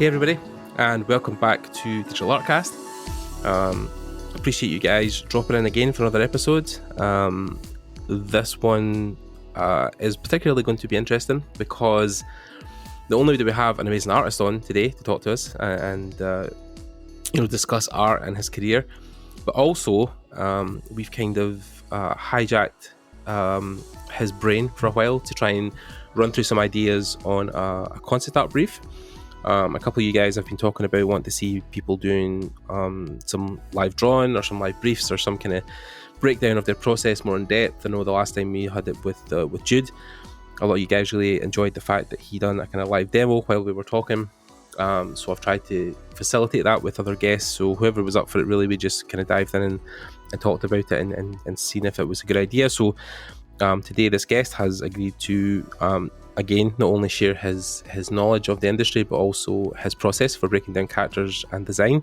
Hey everybody, and welcome back to Digital Artcast. Appreciate you guys dropping in again for another episode. This one is particularly going to be interesting because not only do we have an amazing artist on today to talk to us and discuss art and his career, but also we've kind of hijacked his brain for a while to try and run through some ideas on a concept art brief. A couple of you guys have been talking about wanting to see people doing some live drawing or some live briefs or some kind of breakdown of their process more in depth. I know the last time we had it with Jude, a lot of you guys really enjoyed the fact that he done a kind of live demo while we were talking. So I've tried to facilitate that with other guests. So whoever was up for it, really, we just kind of dived in and talked about it and seen if it was a good idea. So today this guest has agreed to again not only share his knowledge of the industry but also his process for breaking down characters and design.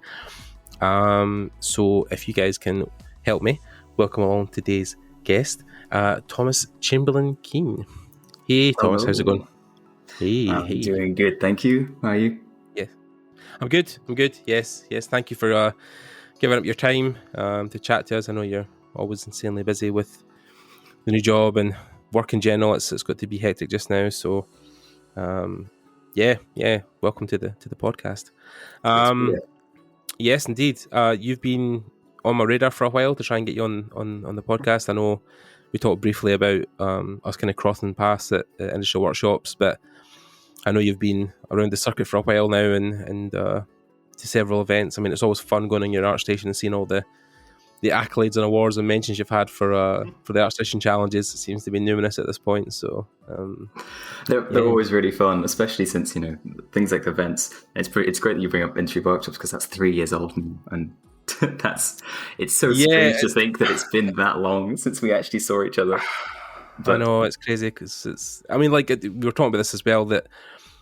So if you guys can help me welcome along today's guest, Thomas Chamberlain Keane. Hey Thomas, how's it going? Hey. Doing good, thank you. How are you? Yeah, I'm good. Yes, thank you for giving up your time to chat to us. I know you're always insanely busy with the new job and work in general. It's got to be hectic just now, so welcome to the podcast. Yes indeed, you've been on my radar for a while to try and get you on the podcast. I know we talked briefly about us kind of crossing paths at initial workshops, but I know you've been around the circuit for a while now and to several events. I mean, it's always fun going on your ArtStation and seeing all the accolades and awards and mentions you've had for the ArtStation challenges. It seems to be numerous at this point. So they're always really fun, especially since things like events. It's great that you bring up entry workshops because that's 3 years old and it's so strange to think that it's been that long since we actually saw each other. But I know it's crazy because it's. I mean, like we were talking about this as well that.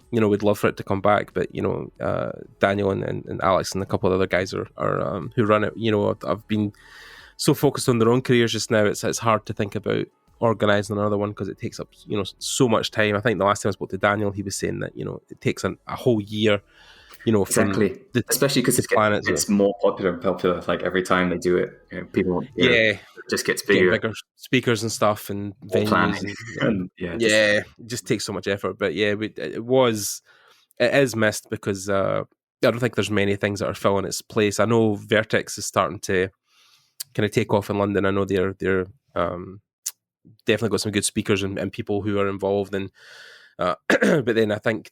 We'd love for it to come back, but Daniel and Alex and a couple of other guys are who run it. I've been so focused on their own careers just now. It's hard to think about organising another one because it takes up so much time. I think the last time I spoke to Daniel, he was saying that it takes a whole year. Exactly, especially because it's more popular. Like every time they do it, people it just gets bigger speakers and stuff and venues it just takes so much effort. But it is missed because I don't think there's many things that are filling its place. I know Vertex is starting to kind of take off in London. I know they're definitely got some good speakers and people who are involved and but then I think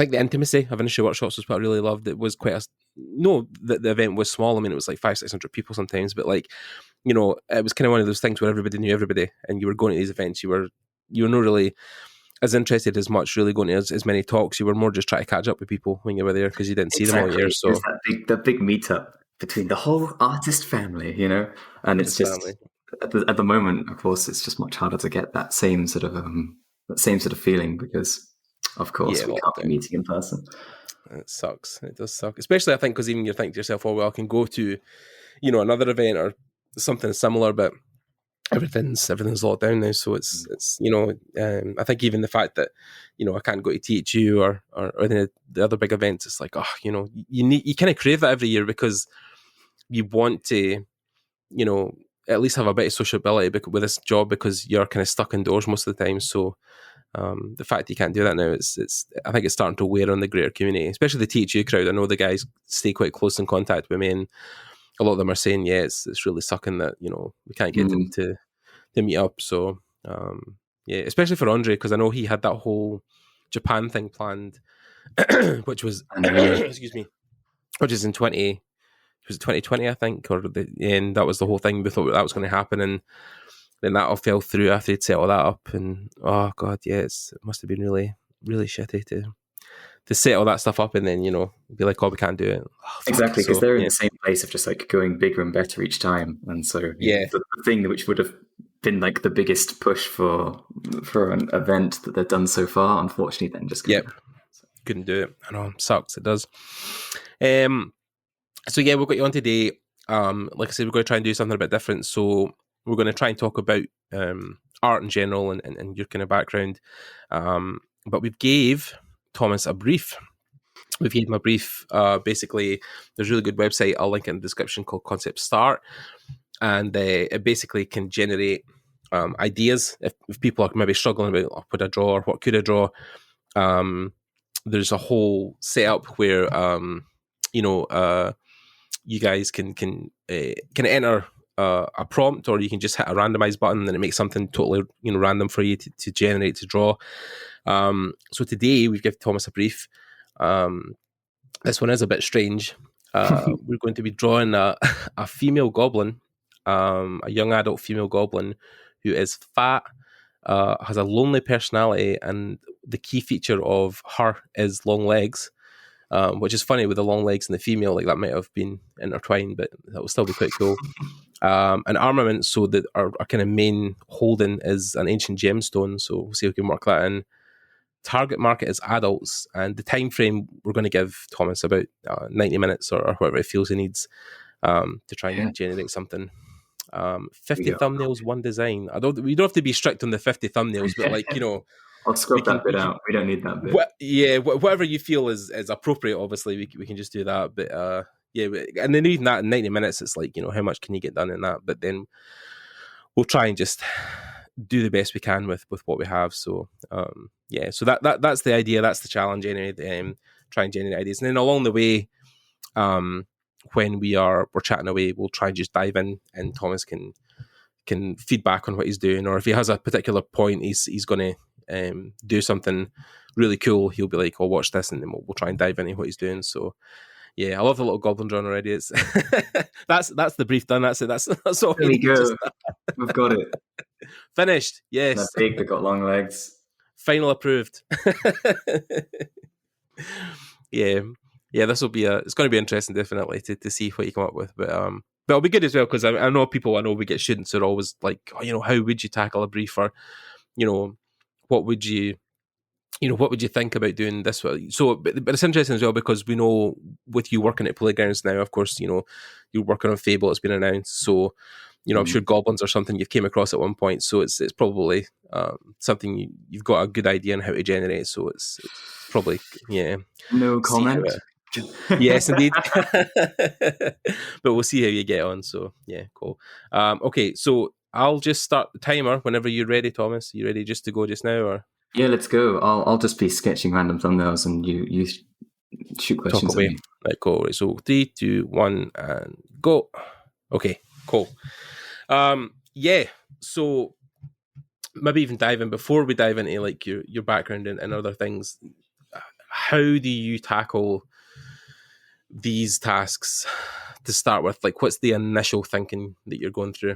the intimacy of initial workshops was what I really loved. It was quite the event was small. I mean, it was like 500-600 people sometimes, but it was kind of one of those things where everybody knew everybody, and you were going to these events. You were not really as interested as much really going to as many talks. You were more just trying to catch up with people when you were there because you didn't see them all year. So the big meetup between the whole artist family, and it's just at the moment, of course, it's just much harder to get that same sort of feeling because. Of course, we can't be meeting in person. It sucks. It does suck. Especially, I think, because even you think to yourself, oh, well, I can go to, another event or something similar, but everything's locked down now. So it's I think even the fact that, I can't go to THU or the other big events, it's like, you kind of crave that every year because you want to, at least have a bit of sociability with this job because you're kind of stuck indoors most of the time. So, the fact that you can't do that now, I think it's starting to wear on the greater community, especially the THU crowd. I know the guys stay quite close in contact with me, and a lot of them are saying, it's really sucking that we can't get them to meet up. So especially for Andre, because I know he had that whole Japan thing planned, which was excuse me, which is in 2020, I think, and that was the whole thing. We thought that was going to happen, and then that all fell through after they'd settled that up, and oh god, it must have been really, really shitty to settle that stuff up, and then be like, oh, we can't do it. Exactly, because they're in the same place of just like going bigger and better each time, and so the thing which would have been like the biggest push for an event that they've done so far, unfortunately, then just couldn't do it. I know, it sucks. It does. So we've got you on today. Like I said, we're going to try and do something a bit different. So we're going to try and talk about art in general and your kind of background. But we gave Thomas a brief We've gave them a brief. Basically, there's a really good website, I'll link it in the description, called Concept Start, and it basically can generate ideas. If people are maybe struggling about, what would I draw or what could I draw, there's a whole setup where you guys can enter a prompt, or you can just hit a randomize button and it makes something totally random for you to generate, to draw. So today we've given Thomas a brief. This one is a bit strange. We're going to be drawing a female goblin, a young adult female goblin who is fat, has a lonely personality, and the key feature of her is long legs, which is funny with the long legs and the female, like that might have been intertwined, but that will still be quite cool. An armament, so that our kind of main holding is an ancient gemstone, so we'll see if we can work that in. Target market is adults, and the time frame we're going to give Thomas about 90 minutes or whatever it feels he needs to try and generate something. 50 thumbnails, one design. We don't have to be strict on the 50 thumbnails, but I'll scrub that bit out. We don't need that bit. Whatever you feel is appropriate. Obviously, we can just do that. But and then even that in 90 minutes, it's like, how much can you get done in that? But then we'll try and just do the best we can with what we have. So so that's the idea. That's the challenge. Anyway, try and generate ideas, and then along the way, when we're chatting away, we'll try and just dive in, and Thomas can feedback on what he's doing, or if he has a particular point he's going to do something really cool, he'll be like, "I'll watch this," and then we'll try and dive into what he's doing. So yeah, I love the little goblin drawing already. It's that's the brief done. That's it. That's all. There we go. We've got it finished. Yes, that big. They got long legs. Final approved. Yeah, this will be it's going to be interesting, definitely, to see what you come up with. But it'll be good as well, because I know we get students who are always like, how would you tackle a brief, or what would you think about doing this? So, but it's interesting as well, because we know with you working at Playgrounds now, of course, you're working on Fable. It's been announced, so I'm sure goblins are something you've came across at one point. So it's probably something you've got a good idea on how to generate. So it's probably No comment. Yes, indeed. But we'll see how you get on. So yeah, cool. Okay, so I'll just start the timer whenever you're ready, Thomas. You ready just to go just now, or? Yeah, let's go. I'll just be sketching random thumbnails, and you shoot questions. Talk away. Right, cool. Right, so 3, 2, 1, and go. Okay, cool. So maybe even before we dive into like your background and other things, how do you tackle these tasks to start with? Like, what's the initial thinking that you're going through?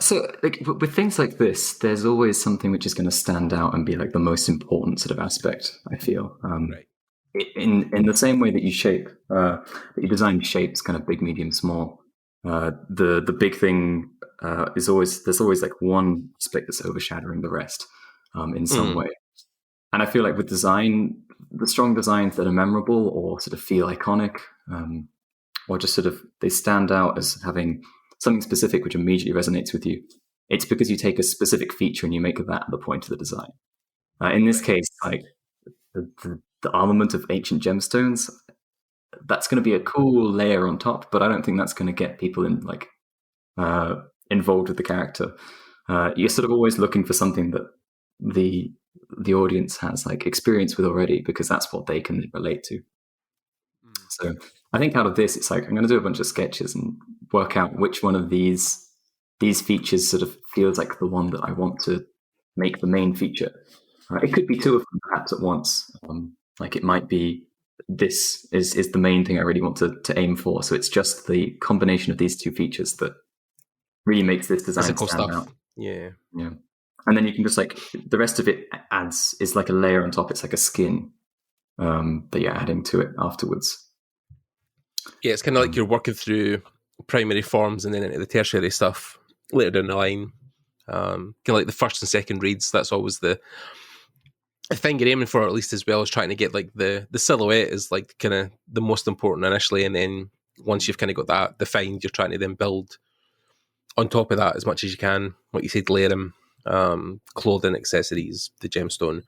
So like with things like this, there's always something which is going to stand out and be like the most important sort of aspect, I feel. Right. In the same way that you shape, that you design shapes, kind of big, medium, small. The big thing is there's always like one aspect that's overshadowing the rest in some way. And I feel like with design, the strong designs that are memorable or sort of feel iconic, or just sort of they stand out as having something specific which immediately resonates with you, it's because you take a specific feature and you make that the point of the design. In this case, like the armament of ancient gemstones, that's going to be a cool layer on top, but I don't think that's going to get people involved with the character. You're sort of always looking for something that the audience has like experience with already, because that's what they can relate to. So I think out of this, it's like I'm going to do a bunch of sketches and work out which one of these features sort of feels like the one that I want to make the main feature. It could be two of them perhaps at once. Like it might be this is the main thing I really want to aim for. So it's just the combination of these two features that really makes this design stand out. Yeah. And then you can just like the rest of it is like a layer on top. It's like a skin that you're adding to it afterwards. Yeah, it's kind of like you're working through primary forms and then into the tertiary stuff later down the line. Kind of like the first and second reads. That's always the thing you're aiming for, at least, as well as trying to get like the silhouette is like kind of the most important initially, and then once you've kind of got that defined, you're trying to then build on top of that as much as you can. Like you said, layer them, clothing, accessories, the gemstone.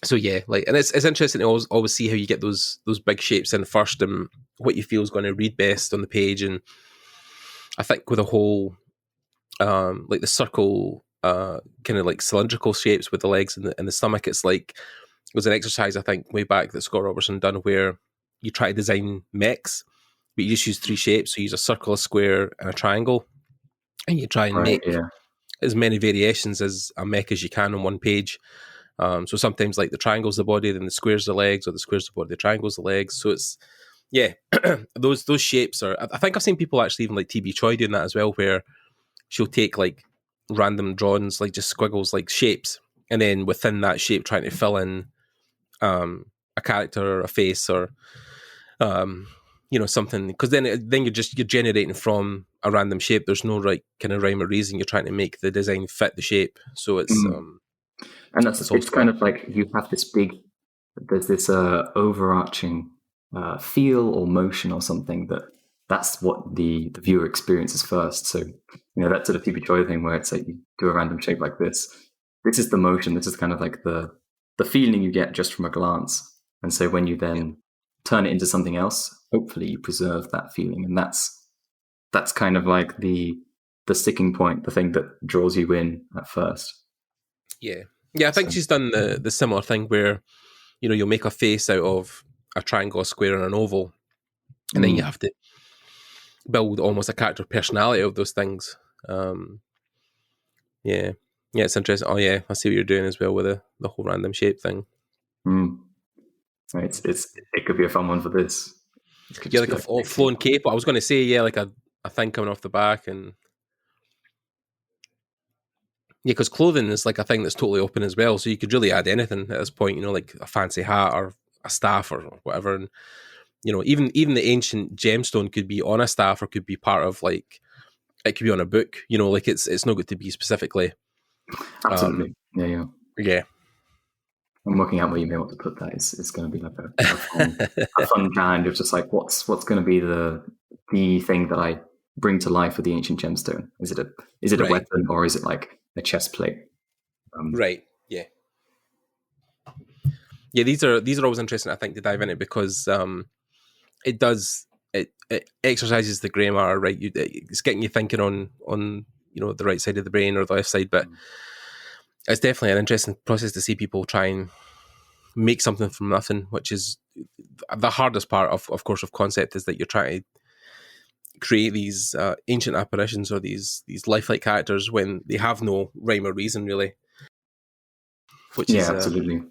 So yeah, like, and it's interesting to always see how you get those big shapes in first and what you feel is going to read best on the page. And I think with a whole like the circle kind of like cylindrical shapes with the legs and the stomach, it's like it was an exercise I think way back that Scott Robertson done where you try to design mechs, but you just use three shapes. So you use a circle, a square, and a triangle, and you try and make as many variations as a mech as you can on one page. So sometimes like the triangle's the body, then the square's the legs, or the square's the body, the triangle's the legs. So it's those shapes are. I think I've seen people actually even like TB Choi doing that as well, where she'll take like random drawings, like just squiggles, like shapes, and then within that shape trying to fill in a character or a face or something, because then you're generating from a random shape. There's no right kind of rhyme or reason. You're trying to make the design fit the shape. So it's and it's kind of like you have there's this overarching feel or motion or something that's what the viewer experiences first. So that sort of TB Choi thing where it's like you do a random shape like this is the motion, this is kind of like the feeling you get just from a glance. And so when you then turn it into something else, hopefully you preserve that feeling, and that's kind of like the sticking point, the thing that draws you in at first. Yeah, I think she's done the similar thing where you'll make a face out of a triangle, a square, and an oval, and then you have to build almost a character personality of those things. Yeah, it's interesting. Oh yeah, I see what you're doing as well with the whole random shape thing. It could be a fun one for this. Yeah, like a flowing cape. I was going to say, like a thing coming off the back, and yeah, because clothing is like a thing that's totally open as well. So you could really add anything at this point. like a fancy hat or a staff or whatever, and even the ancient gemstone could be on a staff or could be part of like it could be on a book. Like it's not good to be specifically. Absolutely, yeah. I'm working out where you may want to put that. It's going to be like a fun challenge of just like what's going to be the thing that I bring to life with the ancient gemstone. Is it a weapon, or is it like a chest plate? Right. Yeah. Yeah. These are always interesting, I think, to dive into, because it exercises the grammar, right? It's getting you thinking on the right side of the brain or the left side, but it's definitely an interesting process to see people try and make something from nothing, which is the hardest part of course of concept, is that you're trying to create these ancient apparitions or these lifelike characters when they have no rhyme or reason really. Which is absolutely.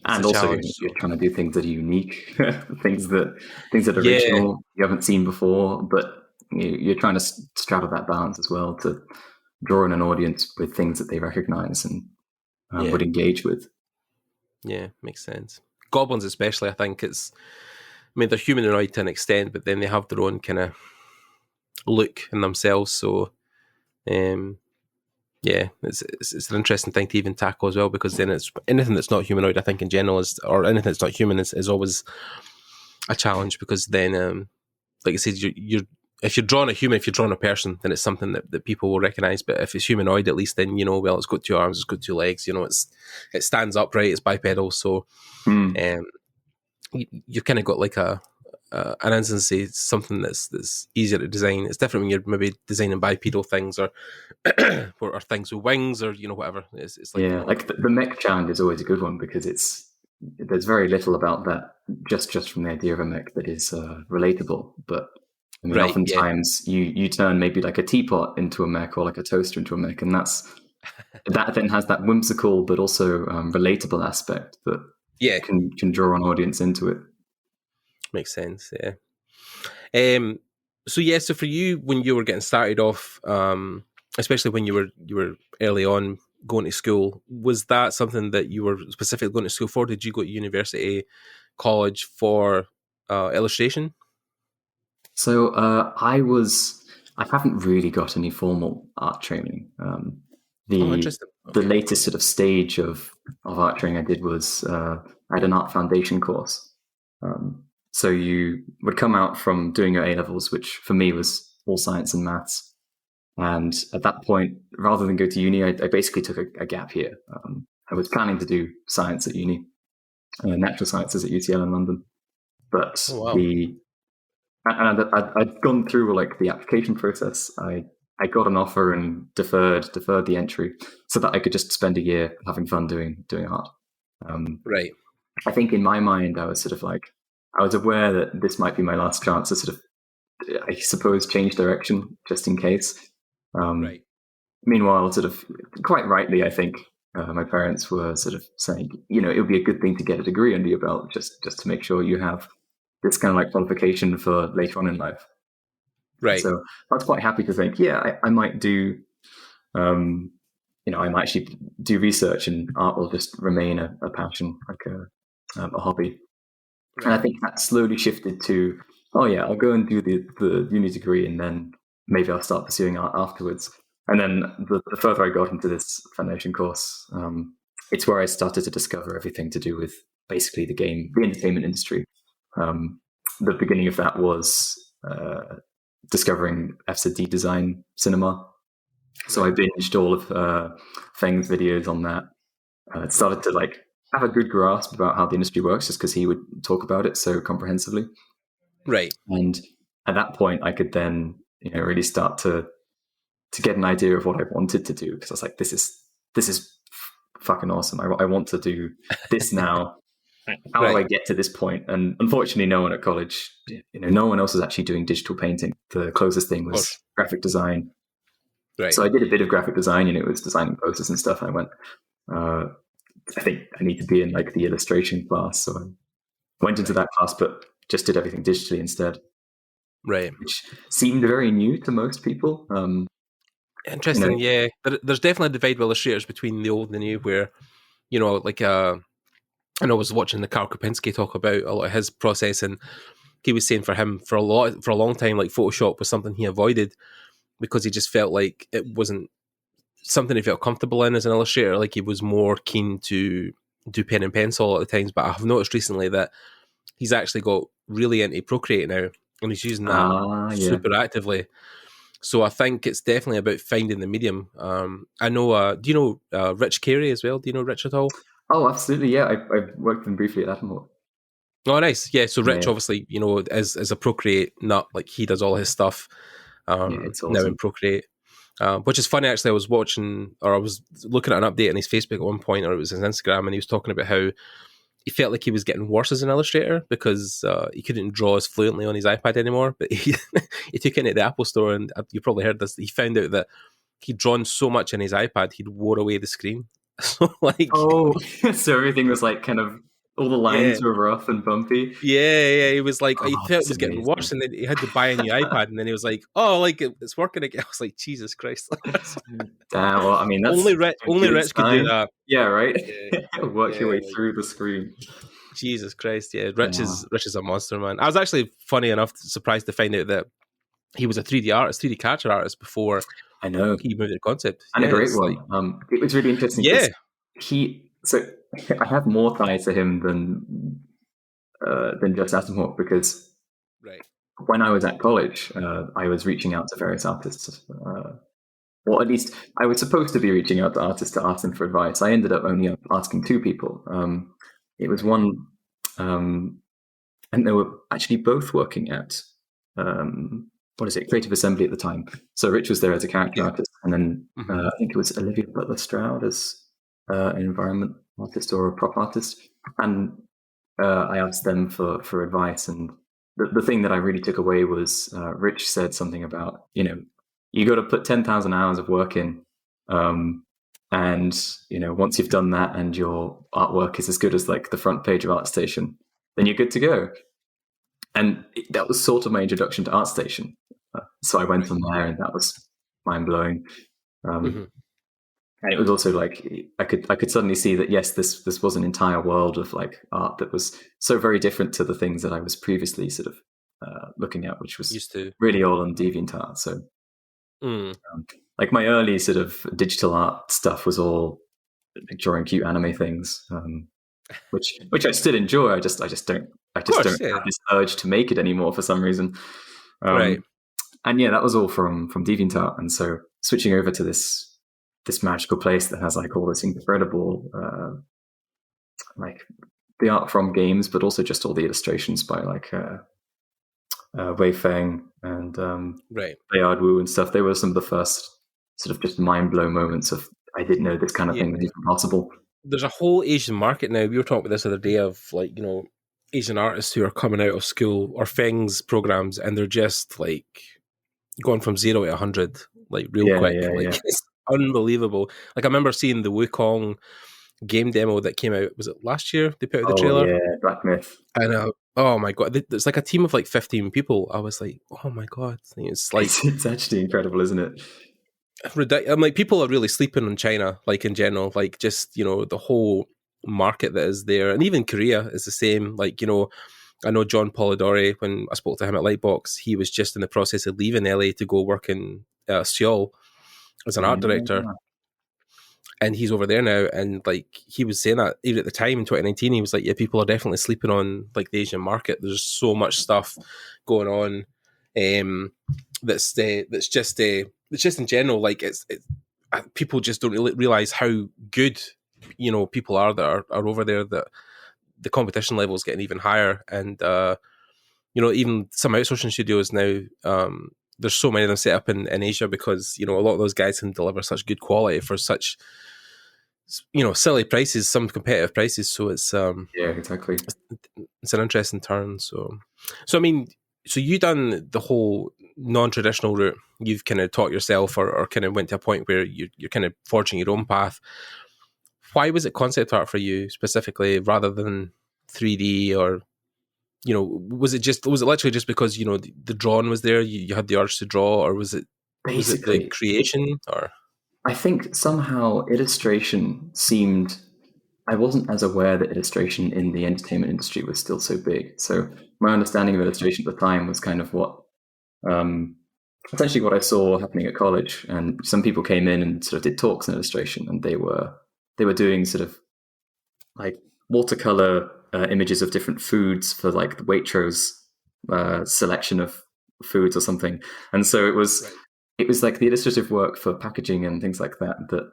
And also you're trying to do things that are unique, things that are original, you haven't seen before, but you're trying to straddle that balance as well to draw in an audience with things that they recognize and would engage with. Yeah, makes sense. Goblins especially, I think they're humanoid to an extent, but then they have their own kind of look in themselves. So, it's an interesting thing to even tackle as well, because then it's anything that's not humanoid, I think in general, or anything that's not human is always a challenge, because then, like I said, if you're drawing a human, if you're drawing a person, then it's something that people will recognize. But if it's humanoid, at least then it's got two arms, it's got two legs. It stands upright, it's bipedal. So, you've kind of got like an instance, something that's easier to design. It's different when you're maybe designing bipedal things or or things with wings or whatever. It's like like the mech challenge is always a good one, because there's very little about that just from the idea of a mech that is relatable, but. Oftentimes you turn maybe like a teapot into a mech, or like a toaster into a mech, and that then has that whimsical but also relatable aspect that can draw an audience into it. Makes sense, yeah. So for you, when you were getting started off, especially when you were early on going to school, was that something that you were specifically going to school for? Did you go to university, college for illustration? So I haven't really got any formal art training. The latest sort of stage of art training I did was I had an art foundation course. So you would come out from doing your A-levels, which for me was all science and maths. And at that point, rather than go to uni, I basically took a gap year. I was planning to do science at uni, natural sciences at UCL in London. But oh, wow. I'd gone through like the application process. I got an offer and deferred the entry so that I could just spend a year having fun doing art. Right. I think in my mind, I was sort of like, I was aware that this might be my last chance to sort of, I suppose, change direction just in case. Right. Meanwhile, sort of quite rightly, I think my parents were sort of saying, you know, it would be a good thing to get a degree under your belt just to make sure you have this kind of like qualification for later on in life. Right. So I was quite happy to think, yeah, I might do, you know, I might actually do research, and art will just remain a passion, like a hobby. Right. And I think that slowly shifted to, oh yeah, I'll go and do the uni degree, and then maybe I'll start pursuing art afterwards. And then the further I got into this foundation course, it's where I started to discover everything to do with basically the entertainment industry. The beginning of that was discovering FZD design cinema. So I binged all of Feng's videos on that. Started to like have a good grasp about how the industry works, just because he would talk about it so comprehensively. Right. And at that point, I could then, you know, really start to get an idea of what I wanted to do, because I was like, this is fucking awesome. I want to do this now. How do I get to this point? And unfortunately, no one at college, you know, no one else was actually doing digital painting. The closest thing was graphic design. Right. So I did a bit of graphic design, and it was designing posters and stuff. And I went, I think I need to be in like the illustration class. So I went into that class, but just did everything digitally instead. Right. Which seemed very new to most people. Interesting, you know, yeah. There's definitely a divide with illustrators between the old and the new, where, you know, like I was watching the Karl Kopinski talk about a lot of his process, and he was saying for him for a long time, like Photoshop was something he avoided because he just felt like it wasn't something he felt comfortable in as an illustrator. Like he was more keen to do pen and pencil at the times. But I've noticed recently that he's actually got really into Procreate now, and he's using that super actively. So I think it's definitely about finding the medium. I know, do you know Rich Carey as well? Do you know Rich at all? Oh, absolutely, yeah. I worked with him briefly at Attenborough. Oh, nice. Yeah, so Rich obviously, you know, is a Procreate nut. Like he does all his stuff it's awesome. now in Procreate. Which is funny, actually. I was looking at an update on his Facebook at one point, or it was his Instagram, and he was talking about how he felt like he was getting worse as an illustrator because he couldn't draw as fluently on his iPad anymore. But he took it into the Apple Store, and you probably heard this. He found out that he'd drawn so much on his iPad, he'd wore away the screen. So like, so everything was like kind of, all the lines were rough and bumpy. Yeah. He was like, he felt it was getting worse, and then he had to buy a new iPad, and then he was like, "Oh, like it's working again." I was like, "Jesus Christ!" Well, I mean, that's only Rich could do that. Yeah, right. Work your way through the screen. Jesus Christ! Yeah, Rich is a monster, man. I was actually, funny enough, surprised to find out that he was a 3D artist, 3D character artist before. I know he moved the concept, and a great one. Like, it was really interesting. Yeah, I have more ties to him than just Atomhawk, because when I was at college, I was reaching out to various artists. Or at least I was supposed to be reaching out to artists to ask them for advice. I ended up only asking two people. It was one, and they were actually both working at Creative Assembly at the time. So Rich was there as a character artist, and then I think it was Olivia Butler Stroud as an environment artist or a prop artist, and I asked them for advice. And the thing that I really took away was Rich said something about, you know, you got to put 10,000 hours of work in, and you know, once you've done that and your artwork is as good as like the front page of ArtStation, then you're good to go. And that was sort of my introduction to ArtStation. So I went on there, and that was mind blowing. And it was also like I could suddenly see that, yes, this was an entire world of like art that was so very different to the things that I was previously sort of looking at, which was used to really all on DeviantArt. So like my early sort of digital art stuff was all drawing cute anime things, which I still enjoy. I just don't have this urge to make it anymore for some reason. And yeah, that was all from DeviantArt. And so switching over to this magical place that has like all this incredible like the art from games, but also just all the illustrations by like Wei Feng and Bayard Wu and stuff. They were some of the first sort of just mind blow moments of I didn't know this kind of thing was even possible. There's a whole Asian market now. We were talking about this the other day of like, you know, Asian artists who are coming out of school or Feng's programs, and they're just like going from 0 to 100 like real quick. It's unbelievable. Like I remember seeing the Wukong game demo that came out. Was it last year? They put out the trailer. Yeah, Black Myth. And oh my god, it's like a team of like 15 people. I was like, oh my god, it's like it's actually incredible, isn't it? I'm like, people are really sleeping on China, like in general, like just, you know, the whole market that is there, and even Korea is the same. Like, you know, I know John Polidori, when I spoke to him at Lightbox, he was just in the process of leaving LA to go work in Seoul as an art director. And he's over there now, and like he was saying that even at the time in 2019, he was like, "Yeah, people are definitely sleeping on like the Asian market. There's so much stuff going on, that's just in general. Like it's people just don't really realize how good, you know, people are that are over there. That the competition level is getting even higher, and you know, even some outsourcing studios now. There's so many of them set up in Asia because, you know, a lot of those guys can deliver such good quality for such, you know, silly prices, some competitive prices. So it's yeah, exactly. It's an interesting turn. So I mean, so you done the whole non-traditional route. You've kind of taught yourself, or kind of went to a point where you're kind of forging your own path. Why was it concept art for you specifically, rather than 3D or? You know, was it literally just because, you know, the drawing was there, you had the urge to draw, or was it the creation? Or I think somehow illustration seemed, I wasn't as aware that illustration in the entertainment industry was still so big. So my understanding of illustration at the time was kind of what, essentially what I saw happening at college. And some people came in and sort of did talks in illustration, and they were doing sort of like watercolor images of different foods for like the Waitrose selection of foods or something. And so it was like the illustrative work for packaging and things like that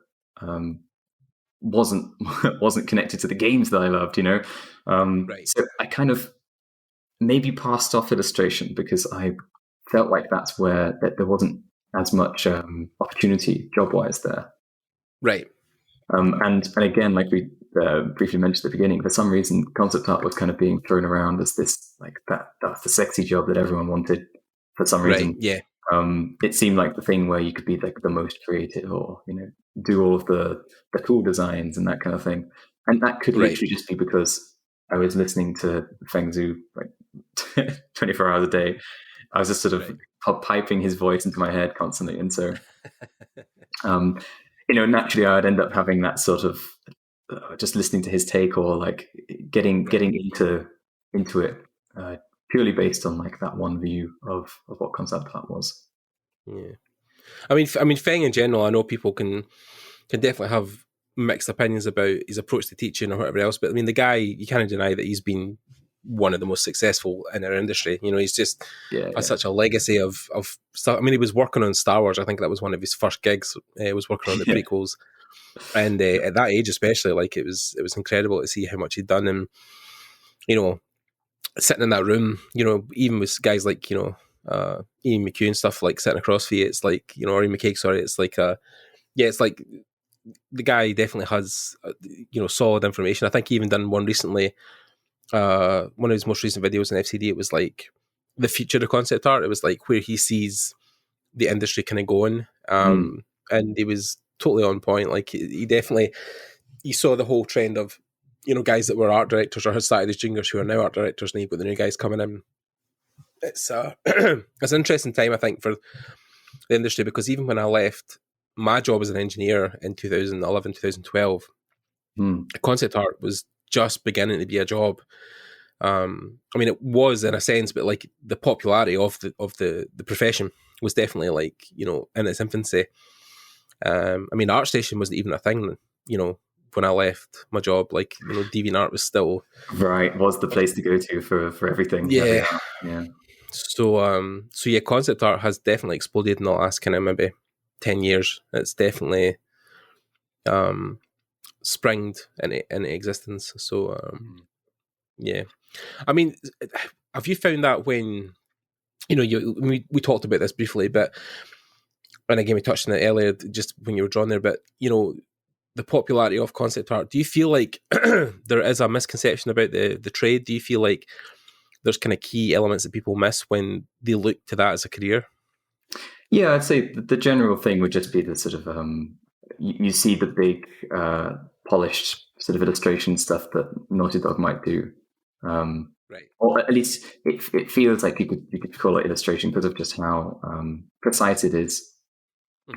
wasn't connected to the games that I loved, you know. So I kind of maybe passed off illustration because I felt like that's where there wasn't as much opportunity job-wise there. Right. And again, like we briefly mentioned at the beginning, for some reason, concept art was kind of being thrown around as this, like that's the sexy job that everyone wanted for some reason. Right, yeah. It seemed like the thing where you could be like the most creative, or, you know, do all of the cool designs and that kind of thing. And that could literally just be because I was listening to Feng Zhu like 24 hours a day. I was just sort of piping his voice into my head constantly. And so, you know, naturally I'd end up having that sort of just listening to his take, or like getting into it purely based on like that one view of what concept art was. Yeah, I mean, Feng in general, I know people can definitely have mixed opinions about his approach to teaching or whatever else, but I mean, the guy, you can't deny that he's been one of the most successful in our industry. You know, he's just has such a legacy of stuff. I mean, he was working on Star Wars. I think that was one of his first gigs. He was working on the prequels, and at that age, especially, like it was incredible to see how much he'd done. And, you know, sitting in that room, you know, even with guys like, you know, Ian McHugh and stuff, like sitting across from you, it's like, you know, or Ian McCaig, sorry, it's like it's like the guy definitely has you know, solid information. I think he even done one recently. One of his most recent videos in FCD, it was like the future of concept art. It was like where he sees the industry kind of going, and he was totally on point. Like he definitely, you saw the whole trend of, you know, guys that were art directors or had started as juniors who are now art directors, and you've got the new guys coming in. It's it's an interesting time, I think, for the industry, because even when I left my job as an engineer in 2011, 2012, concept art was just beginning to be a job. I mean, it was in a sense, but like the popularity of the profession was definitely, like, you know, in its infancy. I mean, ArtStation wasn't even a thing, you know, when I left my job. Like, you know, DeviantArt was still was the place to go to for everything. Yeah. Yeah. So yeah, concept art has definitely exploded in the last kind of maybe 10 years. It's definitely springed in existence. So Yeah. I mean, have you found that when, we talked about this briefly, but, and again, we touched on it earlier, just when you were drawn there, but, the popularity of concept art, do you feel like there is a misconception about the trade? Do you feel like there's kind of key elements that people miss when they look to that as a career? Yeah, I'd say the general thing would just be the sort of, you see the big polished sort of illustration stuff that Naughty Dog might do. Right. Or at least it feels like you could call it illustration because of just how precise it is.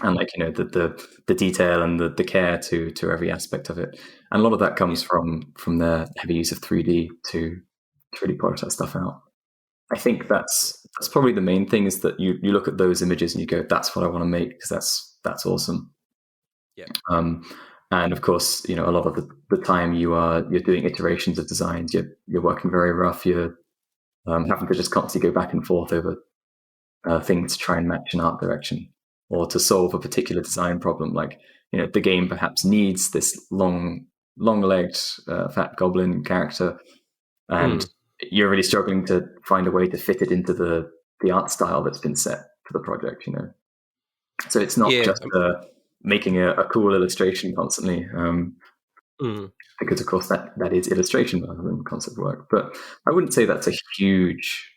And like, the detail and the care to every aspect of it. And a lot of that comes from the heavy use of 3D to really polish that stuff out. I think that's probably the main thing, is that you look at those images and you go, that's what I want to make, because that's awesome. Yeah. And of course, a lot of the time you're doing iterations of designs. You're working very rough. You're having to just constantly go back and forth over things to try and match an art direction, or to solve a particular design problem. Like, the game perhaps needs this long-legged fat goblin character, and you're really struggling to find a way to fit it into the art style that's been set for the project. So it's not just making a cool illustration constantly, because of course that is illustration rather than concept work. But I wouldn't say that's a huge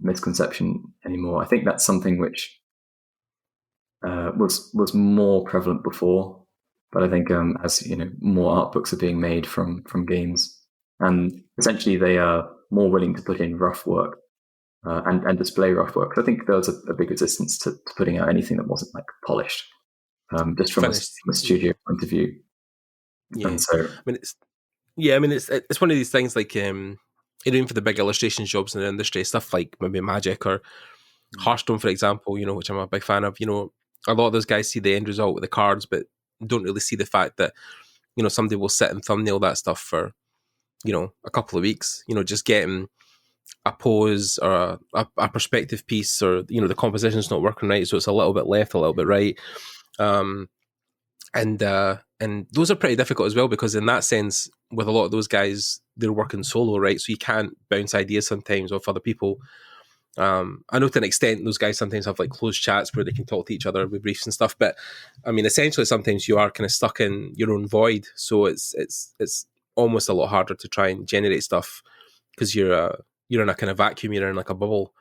misconception anymore. I think that's something which was more prevalent before, but I think as more art books are being made from games, and essentially they are more willing to put in rough work and display rough work. I think there was a big resistance to putting out anything that wasn't like polished, just from a studio point of view. Yeah, and so it's one of these things, like even for the big illustration jobs in the industry, stuff like maybe Magic or Hearthstone, for example, which I'm a big fan of. A lot of those guys see the end result with the cards, but don't really see the fact that somebody will sit and thumbnail that stuff for a couple of weeks, just getting a pose or a perspective piece, or the composition's not working right, so it's a little bit left, a little bit right, and those are pretty difficult as well, because in that sense, with a lot of those guys, they're working solo, right? So you can't bounce ideas sometimes off other people. I know to an extent those guys sometimes have like closed chats where they can talk to each other with briefs and stuff, but I mean, essentially sometimes you are kind of stuck in your own void, so it's almost a lot harder to try and generate stuff because you're in a kind of vacuum, you're in like a bubble.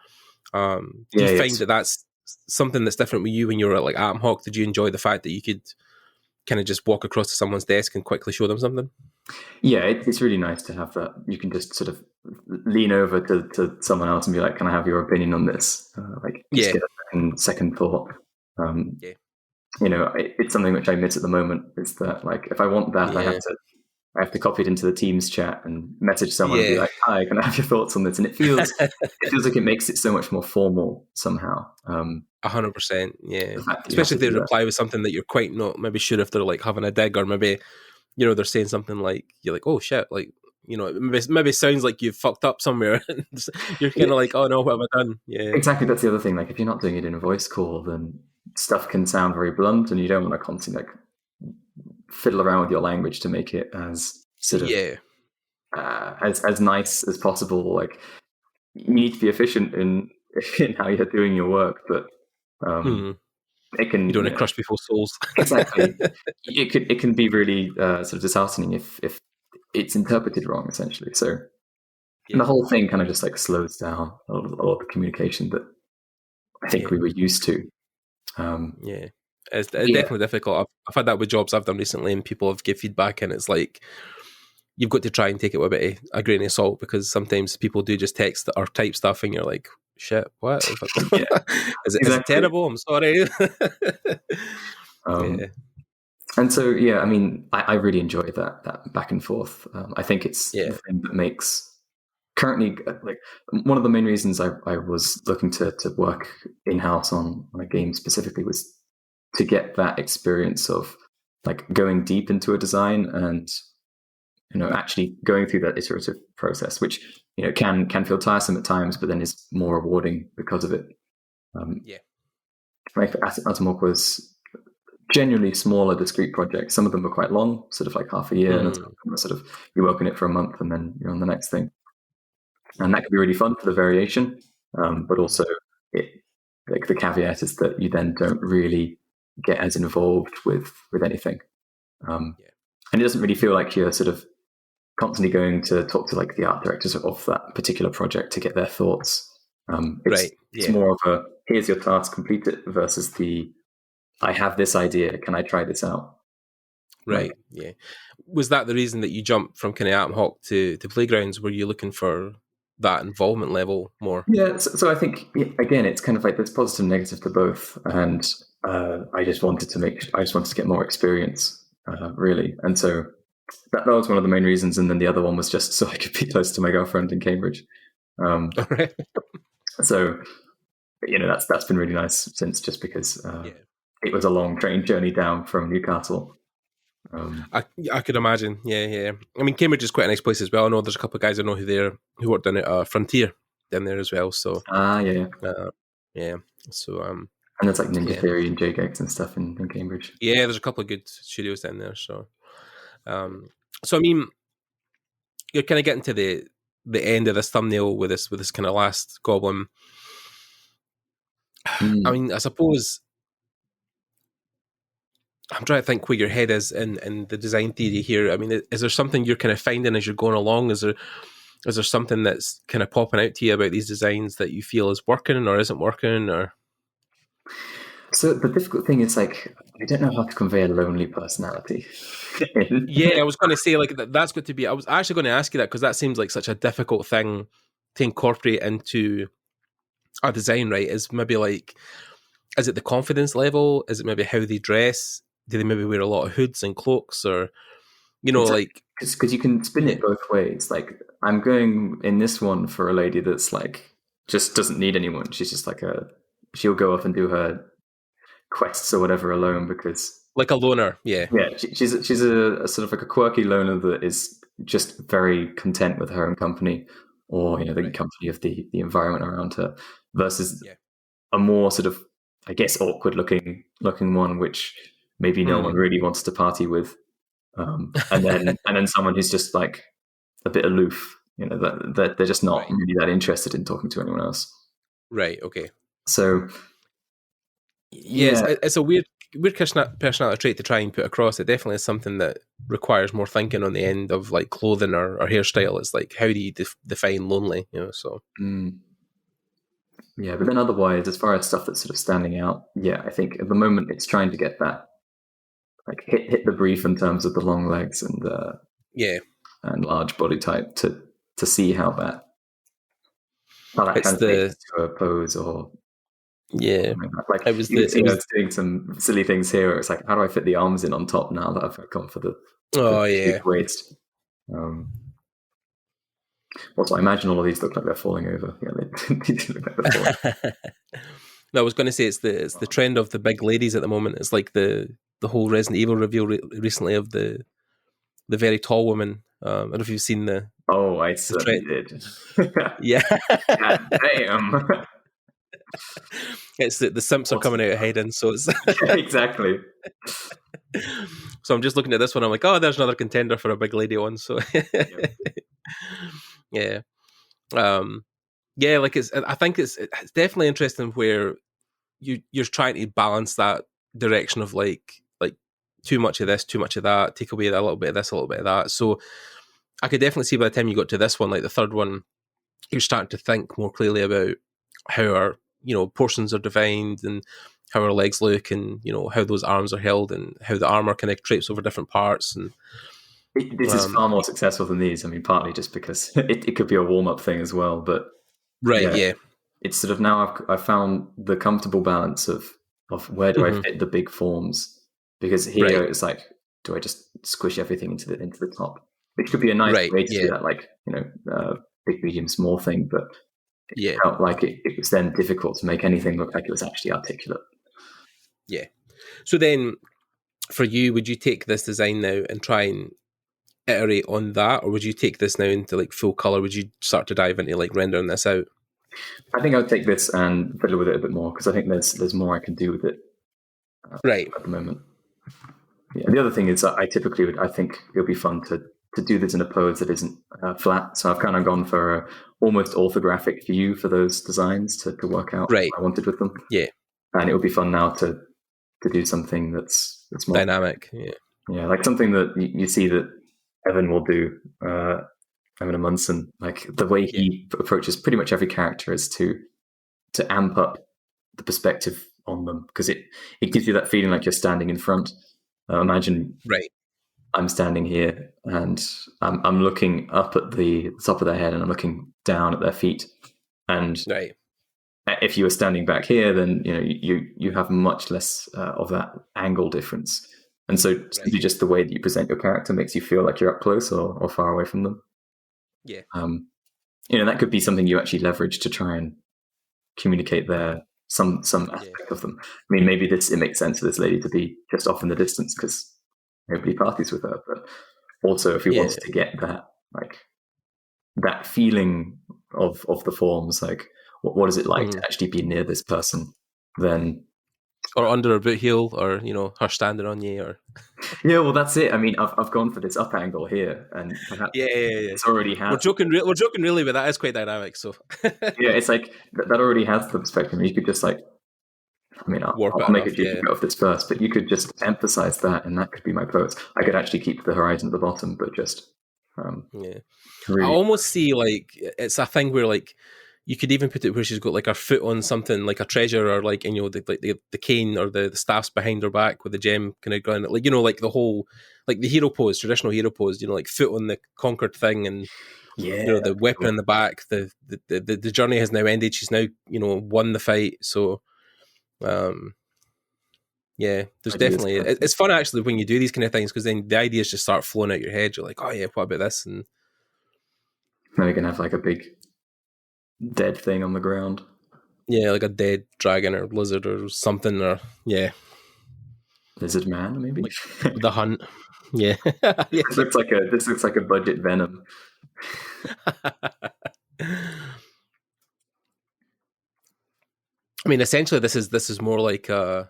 Do you find that that's something that's different with you when you're at like Atom Hawk? Did you enjoy the fact that you could kind of just walk across to someone's desk and quickly show them something? Yeah, it's really nice to have that. You can just sort of lean over to someone else and be like, "Can I have your opinion on this?" Get a second thought. It's something which I miss at the moment. Is that like, if I want that, I have to copy it into the Teams chat and message someone and be like, "Hi, can I have your thoughts on this?" And it feels like it makes it so much more formal somehow. 100%, yeah. Especially if they reply with something that you're quite not maybe sure if they're like having a dig, or maybe they're saying something like, you're like, oh shit, like maybe sounds like you've fucked up somewhere. You're kind of like, oh no, what have I done? Yeah, exactly. That's the other thing. Like, if you're not doing it in a voice call, then stuff can sound very blunt, and you don't want to constantly like fiddle around with your language to make it as sort of as nice as possible. Like, you need to be efficient in how you're doing your work, but it can, you don't want to crush people's souls. Exactly. It can be really sort of disheartening if it's interpreted wrong, essentially. So and the whole thing kind of just like slows down a lot of the communication that I think we were used to. It's definitely difficult. I've had that with jobs I've done recently, and people have give feedback, and it's like you've got to try and take it with a grain of salt, because sometimes people do just text or type stuff, and you're like, shit, what? Is it terrible? I'm sorry. And so, I mean, I really enjoy that back and forth. I think it's the thing that makes currently, like, one of the main reasons I was looking to work in-house on a game specifically was to get that experience of like going deep into a design and actually going through that iterative process, which can feel tiresome at times, but then is more rewarding because of it. Like Atom Hawk was genuinely smaller, discrete projects. Some of them were quite long, sort of like half a year, and some of them were sort of you work on it for a month and then you're on the next thing. And that can be really fun for the variation, but also the caveat is that you then don't really get as involved with anything, and it doesn't really feel like you're sort of constantly going to talk to like the art directors of that particular project to get their thoughts. It's more of a here's your task, complete it, versus the I have this idea, can I try this out? Right. Yeah. Was that the reason that you jumped from kind of Atom Hawk to Playgrounds? Were you looking for that involvement level more? Yeah. So I think again, it's kind of like there's positive and negative to both, and I just wanted to get more experience, really, and so that was one of the main reasons. And then the other one was just so I could be close to my girlfriend in Cambridge. Right. So that's been really nice since, just because it was a long train journey down from Newcastle. I could imagine. Yeah. I mean, Cambridge is quite a nice place as well. I know there's a couple of guys I know who worked down at Frontier down there as well. So yeah. So and there's like Ninja Theory and JGEX and stuff in Cambridge. Yeah, there's a couple of good studios down there. So I mean, you're kind of getting to the end of this thumbnail with this kind of last goblin. I mean, I suppose I'm trying to think where your head is in the design theory here. I mean, is there something you're kind of finding as you're going along? Is there something that's kind of popping out to you about these designs that you feel is working or isn't working? Or so the difficult thing is like I don't know how to convey a lonely personality. Yeah, I was going to say like that's got to be. I was actually going to ask you that because that seems like such a difficult thing to incorporate into a design. Right? Is maybe like, is it the confidence level? Is it maybe how they dress? Do they maybe wear a lot of hoods and cloaks, or like because you can spin it both ways. Like I'm going in this one for a lady that's like just doesn't need anyone. She's just like she'll go off and do her quests or whatever alone because like a loner. Yeah. She's a sort of like a quirky loner that is just very content with her own company, or the company of the environment around her, versus a more sort of I guess awkward looking one, which maybe no one really wants to party with, and then someone who's just like a bit aloof, that they're just not really that interested in talking to anyone else. Right. Okay. So it's a weird personality trait to try and put across. It definitely is something that requires more thinking on the end of like clothing or hairstyle. It's like how do you define lonely? So. Yeah, but then otherwise, as far as stuff that's sort of standing out, I think at the moment it's trying to get that like hit the brief in terms of the long legs and and large body type to see how that translates to a pose or like I was doing some silly things here. Where it's like, how do I fit the arms in on top now that I've gone for the waist? Also, I imagine all of these look like they're falling over. Yeah, they do look like they're falling. No, I was going to say it's the trend of the big ladies at the moment. It's like the whole Resident Evil reveal recently of the very tall woman. I don't know if you've seen the. Oh, I certainly did. Yeah. God damn. It's the simps are coming out ahead, and so it's exactly. So I'm just looking at this one. I'm like, oh, there's another contender for a big lady one. So yeah. Like I think it's definitely interesting where you're trying to balance that direction of like too much of this, too much of that, take away a little bit of this, a little bit of that. So I could definitely see by the time you got to this one, like the third one, you're starting to think more clearly about how our portions are defined and how our legs look and how those arms are held and how the armor kind of drapes over different parts. And this is far more successful than these. I mean, partly just because it could be a warm-up thing as well, but it's sort of now I've found the comfortable balance of where do I fit the big forms, because here it's like, do I just squish everything into the top, which could be a nice way to do that, like big, medium, small thing, but it felt like it was then difficult to make anything look like it was actually articulate. Yeah. So then, for you, would you take this design now and try and iterate on that, or would you take this now into like full color? Would you start to dive into like rendering this out? I think I would take this and fiddle with it a bit more, because I think there's more I can do with it. Right at the moment. Yeah. The other thing is I typically I think it would be fun to do this in a pose that isn't flat. So I've kind of gone for a almost orthographic view for those designs to work out what I wanted with them. Yeah. And it would be fun now to do something that's more dynamic. Yeah, like something that you see that Evan will do, Evan Amundsen, like the way he approaches pretty much every character is to amp up the perspective on them, because it gives you that feeling like you're standing in front. Imagine I'm standing here and I'm looking up at the top of their head and I'm looking down at their feet. And if you were standing back here, then you have much less of that angle difference. And so simply just the way that you present your character makes you feel like you're up close or far away from them. Yeah. That could be something you actually leverage to try and communicate some aspect of them. I mean, maybe it makes sense for this lady to be just off in the distance because nobody parties with her. But also, if he wants to get that feeling of the forms, like what is it like to actually be near this person, then. Or under a boot heel, or her standing on you, or yeah, well, that's it. I mean, I've gone for this up angle here, and perhaps it's already has. We're joking really, but that is quite dynamic. So yeah, it's like that already has the perspective. You could just I'll make a duplicate of this first, but you could just emphasize that, and that could be my pose. I could actually keep the horizon at the bottom, but just really... I I almost see it's a thing where you could even put it where she's got her foot on something like a treasure, or the cane or the staff's behind her back with the gem kind of going, the whole the hero pose, traditional hero pose, foot on the conquered thing, and the weapon in the back. The journey has now ended. She's now won the fight. So there's definitely it's fun actually when you do these kind of things, because then the ideas just start flowing out your head. You're like, oh yeah, what about this? And then we can have a big dead thing on the ground. Yeah, like a dead dragon or lizard or something, or lizard man maybe. The Hunt. Yeah. This looks like a budget Venom. I mean, essentially, this is more like I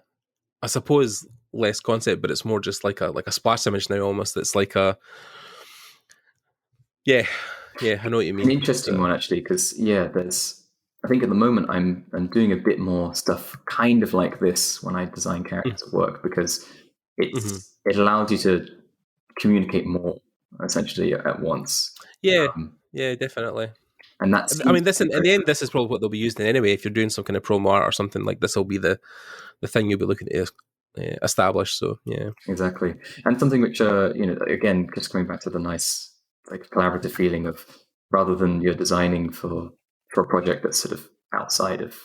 suppose less concept, but it's more just like a splash image now almost. It's like a I know what you mean. An interesting one actually, because I think at the moment I'm doing a bit more stuff kind of like this when I design characters at work, because it allows you to communicate more essentially at once. Yeah, definitely. And that's, I mean, this in the end, this is probably what they'll be using anyway. If you're doing some kind of promo art or something, like this will be the thing you'll be looking to establish. So yeah, exactly. And something which again, just coming back to the nice collaborative feeling of, rather than you're designing for a project that's sort of outside of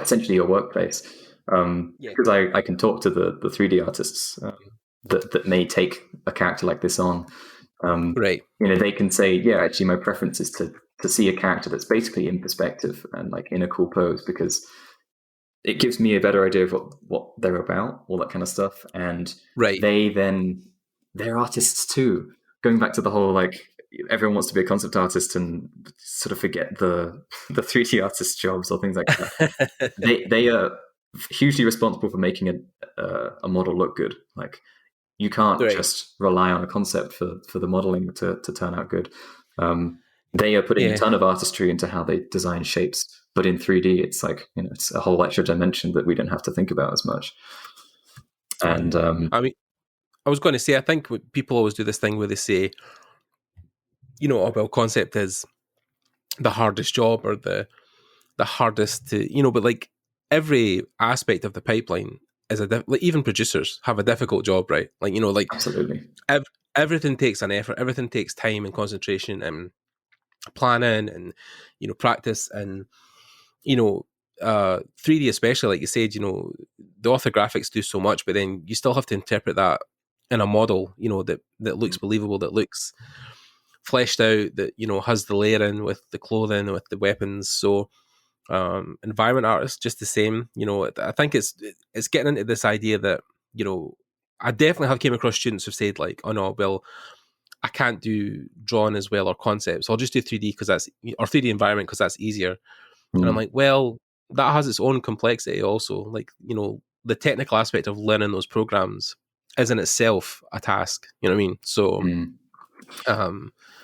essentially your workplace, because I can talk to the 3D artists that may take a character like this on. They can say, actually my preference is to see a character that's basically in perspective and in a cool pose, because it gives me a better idea of what they're about, all that kind of stuff. And they're artists too. Going back to the whole everyone wants to be a concept artist and sort of forget the 3D artist jobs or things like that. they are hugely responsible for making a model look good. You can't just rely on a concept for the modeling to turn out good. They are putting a ton of artistry into how they design shapes, but in 3D, it's it's a whole extra dimension that we don't have to think about as much. And I mean, I was going to say, I think people always do this thing where they say, concept is the hardest job, or the hardest to, but every aspect of the pipeline is even producers have a difficult job, right? Absolutely. Everything takes an effort, everything takes time and concentration and planning and, practice, and, 3D especially, like you said, the orthographics do so much, but then you still have to interpret that in a model, that looks believable, that looks fleshed out, that, has the layering with the clothing, with the weapons. So environment artists, just the same. I think it's getting into this idea that, I definitely have came across students who've said oh no, well, I can't do drawing as well or concepts, so I'll just do 3D or 3D environment because that's easier. And I'm like, well, that has its own complexity also. the technical aspect of learning those programs is in itself a task. You know what I mean? So,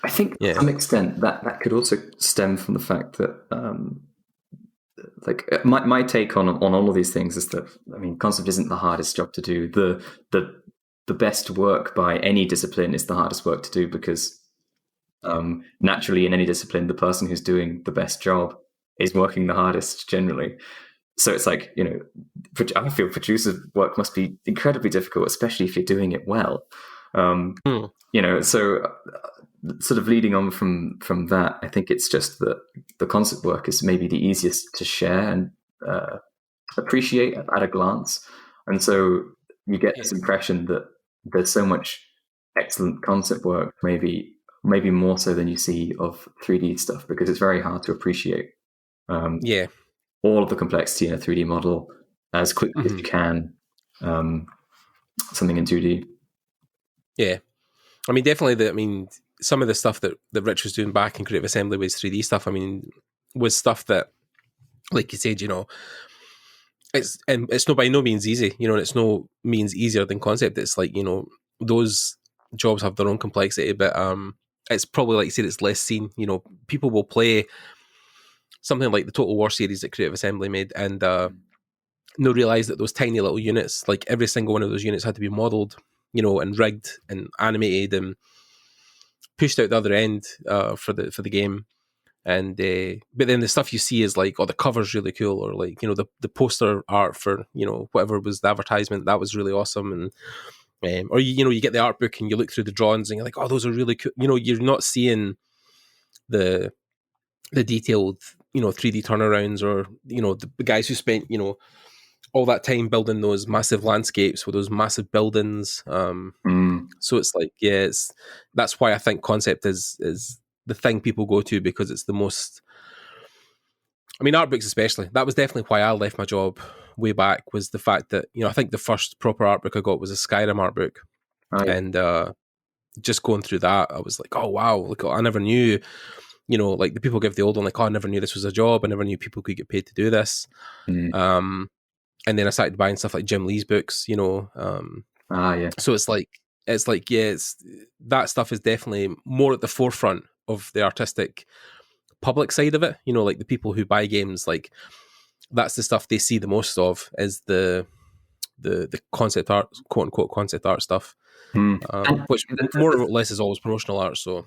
I think to some extent that could also stem from the fact that, like my take on all of these things is that, I mean, concept isn't the hardest job to do. The best work by any discipline is the hardest work to do, because naturally in any discipline, the person who's doing the best job is working the hardest generally. So it's like, you know, I feel producer work must be incredibly difficult, especially if you're doing it well. You know, so sort of leading on from that, I think it's just that the concept work is maybe the easiest to share and appreciate at a glance. And so you get this impression that there's so much excellent concept work, maybe more so than you see of 3D stuff, because it's very hard to appreciate all of the complexity in a 3D model as quickly as you can something in 2D. Yeah. I mean, definitely some of the stuff that Rich was doing back in Creative Assembly was 3D stuff. I mean, was stuff that, like you said, you know, it's no by no means easy, you know, and it's no means easier than concept. It's like, you know, those jobs have their own complexity, but it's probably, like you said, it's less seen. You know, people will play something like the Total War series that Creative Assembly made, and no realise that those tiny little units, like every single one of those units had to be modelled, you know, and rigged and animated and pushed out the other end for the game. And but then the stuff you see is like, oh, the cover's really cool, or like, you know, the poster art for, you know, whatever was the advertisement, that was really awesome. And or you know, you get the art book and you look through the drawings and you're like, oh, those are really cool. You know, you're not seeing the detailed, you know, 3D turnarounds, or, you know, the guys who spent, you know, all that time building those massive landscapes with those massive buildings. So it's like, that's why I think concept is the thing people go to, because it's the most, I mean, art books especially, that was definitely why I left my job way back, was the fact that, you know, I think the first proper art book I got was a Skyrim art book. And just going through that, I was like, oh wow, look, I never knew, you know, like the people give the old one, like, oh, I never knew this was a job, I never knew people could get paid to do this. And then I started buying stuff like Jim Lee's books, you know. So it's like, that stuff is definitely more at the forefront of the artistic public side of it. You know, like the people who buy games, like that's the stuff they see the most of, is the concept art, quote unquote concept art stuff, which more or less is always promotional art. So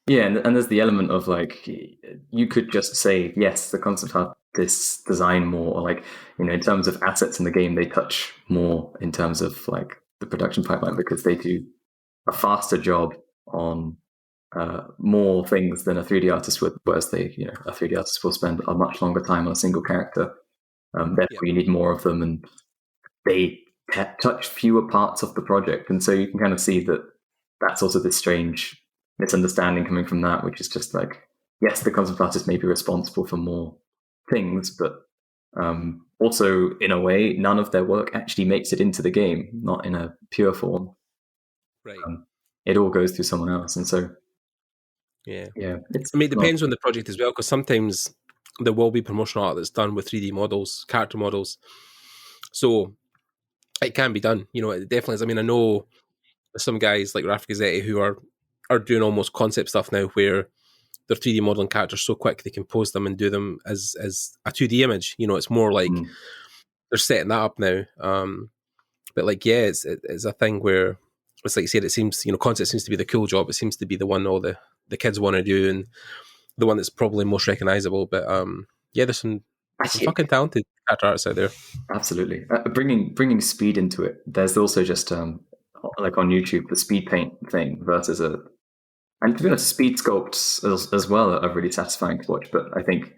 yeah, and there's the element of like, you could just say, yes, the concept artists design more, or like, you know, in terms of assets in the game, they touch more in terms of like the production pipeline, because they do a faster job on more things than a 3D artist would, whereas a 3D artist will spend a much longer time on a single character. Therefore, you need more of them, and they touch fewer parts of the project. And so you can kind of see that that's also this strange misunderstanding coming from that, which is just like, yes, the concept artist may be responsible for more things, but also in a way, none of their work actually makes it into the game, not in a pure form. Right. It all goes through someone else, and so yeah. It depends on the project as well, because sometimes there will be promotional art that's done with 3D models, character models, so it can be done. You know, it definitely is. I mean, I know some guys like Raf Gazzetti who are doing almost concept stuff now, where they're 3D modeling characters so quick they can pose them and do them as a 2D image. You know, it's more like they're setting that up now. But like, yeah, it's a thing where it's like you said, it seems, you know, concept seems to be the cool job. It seems to be the one all the kids want to do, and the one that's probably most recognizable. But there's some fucking talented character artists out there. Absolutely. Bringing speed into it. There's also just like on YouTube, the speed paint thing versus and to be honest, speed sculpts as well are really satisfying to watch. But I think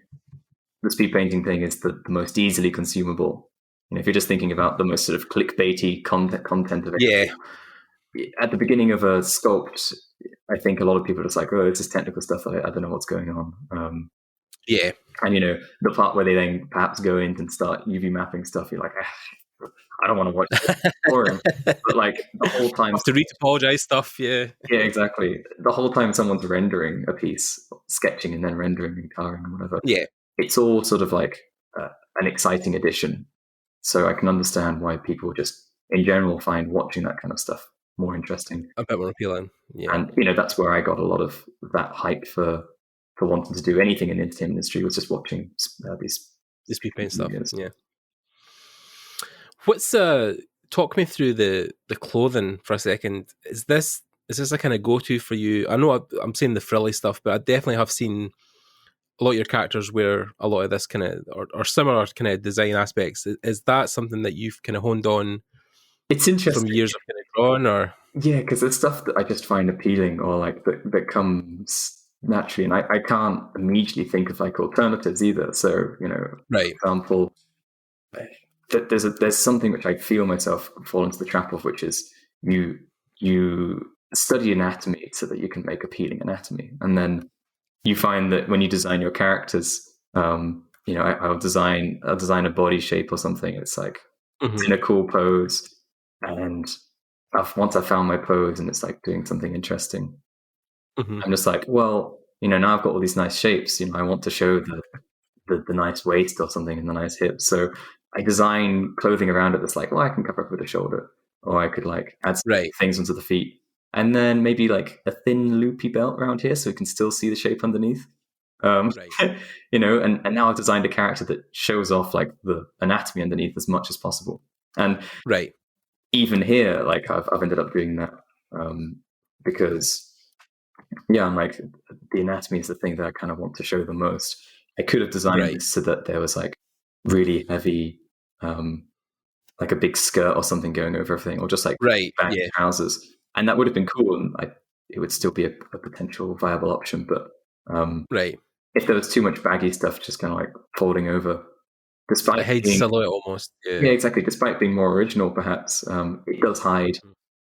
the speed painting thing is the most easily consumable. You know, if you're just thinking about the most sort of clickbaity content of it. Yeah. At the beginning of a sculpt, I think a lot of people are just like, oh, this is technical stuff. I don't know what's going on. Yeah. And, you know, the part where they then perhaps go in and start UV mapping stuff, you're like, I don't want to watch it. Boring. But like the whole time... to re-topologize stuff, yeah. Yeah, exactly. The whole time someone's rendering a piece, sketching and then rendering and coloring and whatever. Yeah. It's all sort of like an exciting addition. So I can understand why people just in general find watching that kind of stuff more interesting. A bit more appealing. Yeah. And, that's where I got a lot of that hype for wanting to do anything in the entertainment industry, was just watching these speed paint stuff. videos. Yeah. What's talk me through the clothing for a second. Is this a kind of go-to for you? I know I'm saying the frilly stuff, but I definitely have seen a lot of your characters wear a lot of this kind of or similar kind of design aspects. Is that something that you've kind of honed on? It's interesting from years of kind of drawing, or yeah, because there's stuff that I just find appealing, or like that comes naturally, and I can't immediately think of like alternatives either. So right. For example, there's something which I feel myself fall into the trap of, which is you study anatomy so that you can make appealing anatomy, and then you find that when you design your characters, I'll design a body shape or something. It's like it's in a cool pose, and once I found my pose and it's like doing something interesting, I'm just like, well, now I've got all these nice shapes. I want to show the nice waist or something and the nice hips. So I design clothing around it that's like, well, I can cover up with the shoulder, or I could like add some things onto the feet, and then maybe like a thin loopy belt around here so we can still see the shape underneath. And now I've designed a character that shows off like the anatomy underneath as much as possible. And even here, like I've ended up doing that because I'm like, the anatomy is the thing that I kind of want to show the most. I could have designed this so that there was like really heavy, like a big skirt or something going over everything, or just like baggy trousers, and that would have been cool, and it would still be a potential viable option. But if there was too much baggy stuff just kind of like folding over, despite it hides silhouette almost. Yeah, exactly. Despite being more original, perhaps it does hide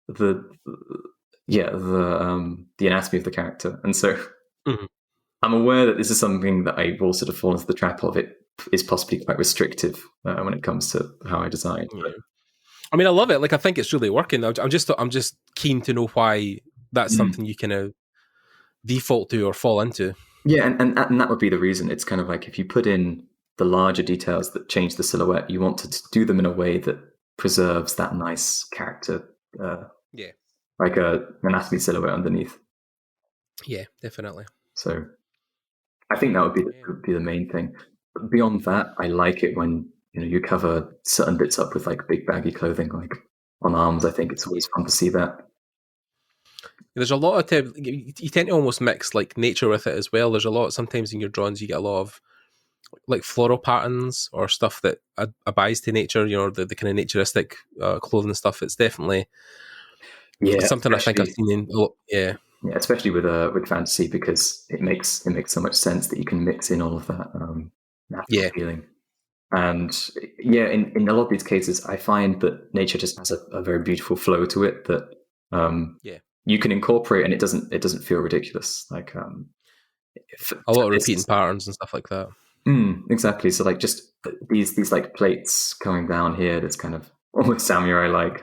the anatomy of the character, and so I'm aware that this is something that I will sort of fall into the trap of. It is possibly quite restrictive when it comes to how I design. Yeah. I mean, I love it. Like, I think it's really working. I'm just keen to know why that's something you kind of default to or fall into. Yeah, and that would be the reason. It's kind of like if you put in the larger details that change the silhouette, you want to do them in a way that preserves that nice character. Like an anatomy silhouette underneath. Yeah, definitely. So I think that would be the main thing. But beyond that, I like it when you cover certain bits up with like big baggy clothing, like on arms. I think it's always fun to see that. There's a lot of times you tend to almost mix like nature with it as well. There's a lot sometimes in your drawings you get a lot of like floral patterns or stuff that abides to nature. The kind of naturistic clothing stuff. It's definitely something I think I've seen in a lot. Yeah, especially with fantasy, because it makes so much sense that you can mix in all of that natural feeling. And in a lot of these cases, I find that nature just has a very beautiful flow to it that you can incorporate, and it doesn't feel ridiculous. Like a lot of repeating patterns and stuff like that. Exactly. So like just these like plates coming down here, that's kind of almost samurai like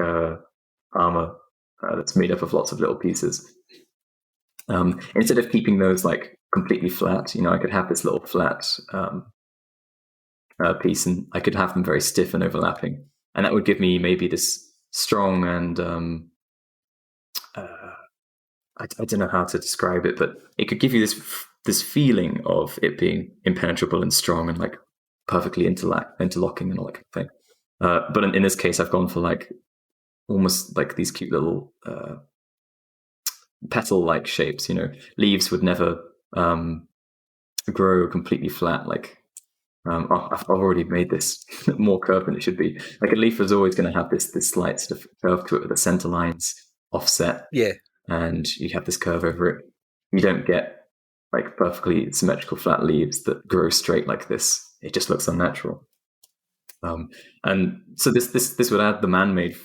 armor that's made up of lots of little pieces. Instead of keeping those like completely flat, I could have this little flat piece, and I could have them very stiff and overlapping, and that would give me maybe this strong and I don't know how to describe it, but it could give you this feeling of it being impenetrable and strong and like perfectly interlocking and all that kind of thing. But in this case, I've gone for like almost like these cute little petal-like shapes. Leaves would never grow completely flat. Like I've already made this more curved than it should be. Like a leaf is always going to have this slight sort of curve to it with the center lines offset. Yeah. And you have this curve over it. You don't get like perfectly symmetrical flat leaves that grow straight like this. It just looks unnatural. And so this would add the man-made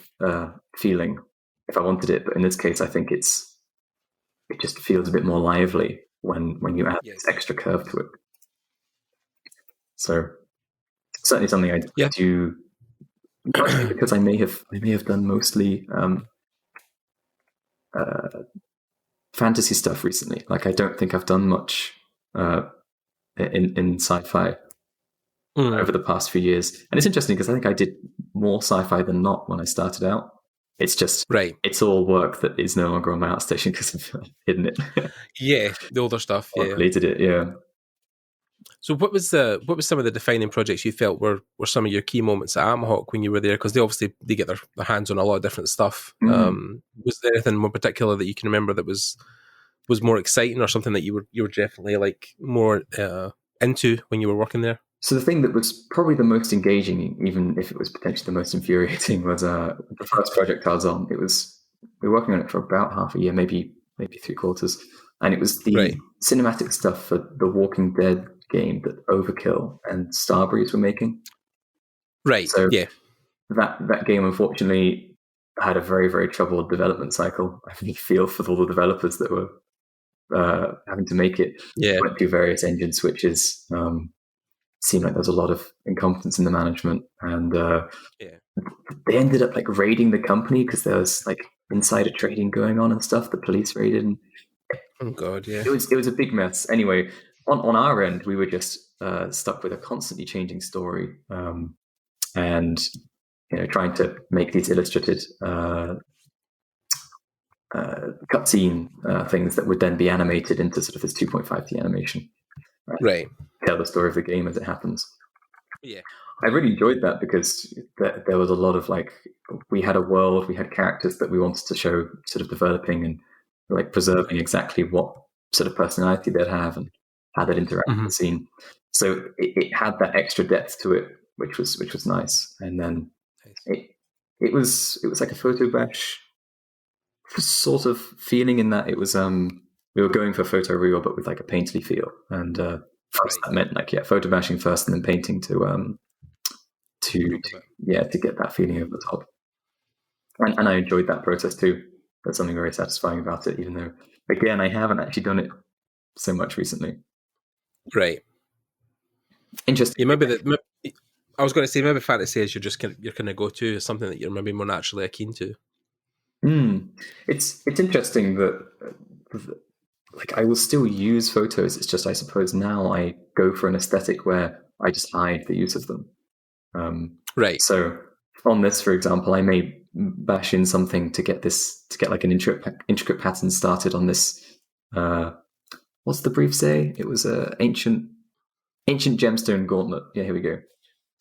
feeling if I wanted it. But in this case, I think it just feels a bit more lively when you add this extra curve to it. So it's certainly something I do because I may have done mostly fantasy stuff recently. Like I don't think I've done much in sci-fi over the past few years. And it's interesting because I think I did more sci-fi than not when I started out. It's just, it's all work that is no longer on my outstation because I've hidden it. Yeah, the older stuff. I deleted it. Yeah. So what was some of the defining projects you felt were some of your key moments at Amahawk when you were there? Because they get their hands on a lot of different stuff. Was there anything more particular that you can remember that was more exciting, or something that you were definitely like more into when you were working there? So the thing that was probably the most engaging, even if it was potentially the most infuriating, was the first project I was on. We were working on it for about half a year, maybe 3/4, and it was the cinematic stuff for the Walking Dead game that Overkill and Starbreeze were making. Right. So that game unfortunately had a very, very troubled development cycle. I really feel for all the developers that were having to make it. Went through various engine switches. Seemed like there was a lot of incompetence in the management, and they ended up like raiding the company because there was like insider trading going on and stuff. The police raided, and oh god, yeah, it was a big mess. Anyway, on our end, we were just stuck with a constantly changing story, and trying to make these illustrated cutscene things that would then be animated into sort of this 2.5D animation. Right. Tell the story of the game as it happens. Yeah. I really enjoyed that because there was a lot of like, we had a world, we had characters that we wanted to show sort of developing and like preserving exactly what sort of personality they'd have and how they'd interact with the scene. So it had that extra depth to it, which was nice. And then it was like a photo bash sort of feeling in that it was we were going for photoreal but with like a painterly feel, and first that meant like photo bashing first and then painting to get that feeling over the top. And I enjoyed that process too. There's something very satisfying about it, even though again I haven't actually done it so much recently. Right. Interesting. Yeah, maybe I was going to say maybe fantasy is you're kind of go to is something that you're maybe more naturally keen to. It's interesting that like I will still use photos. It's just I suppose now I go for an aesthetic where I just hide the use of them. Right. So on this, for example, I may bash in something to get like an intricate pattern started on this. What's the brief say? It was a ancient gemstone gauntlet. Yeah, here we go.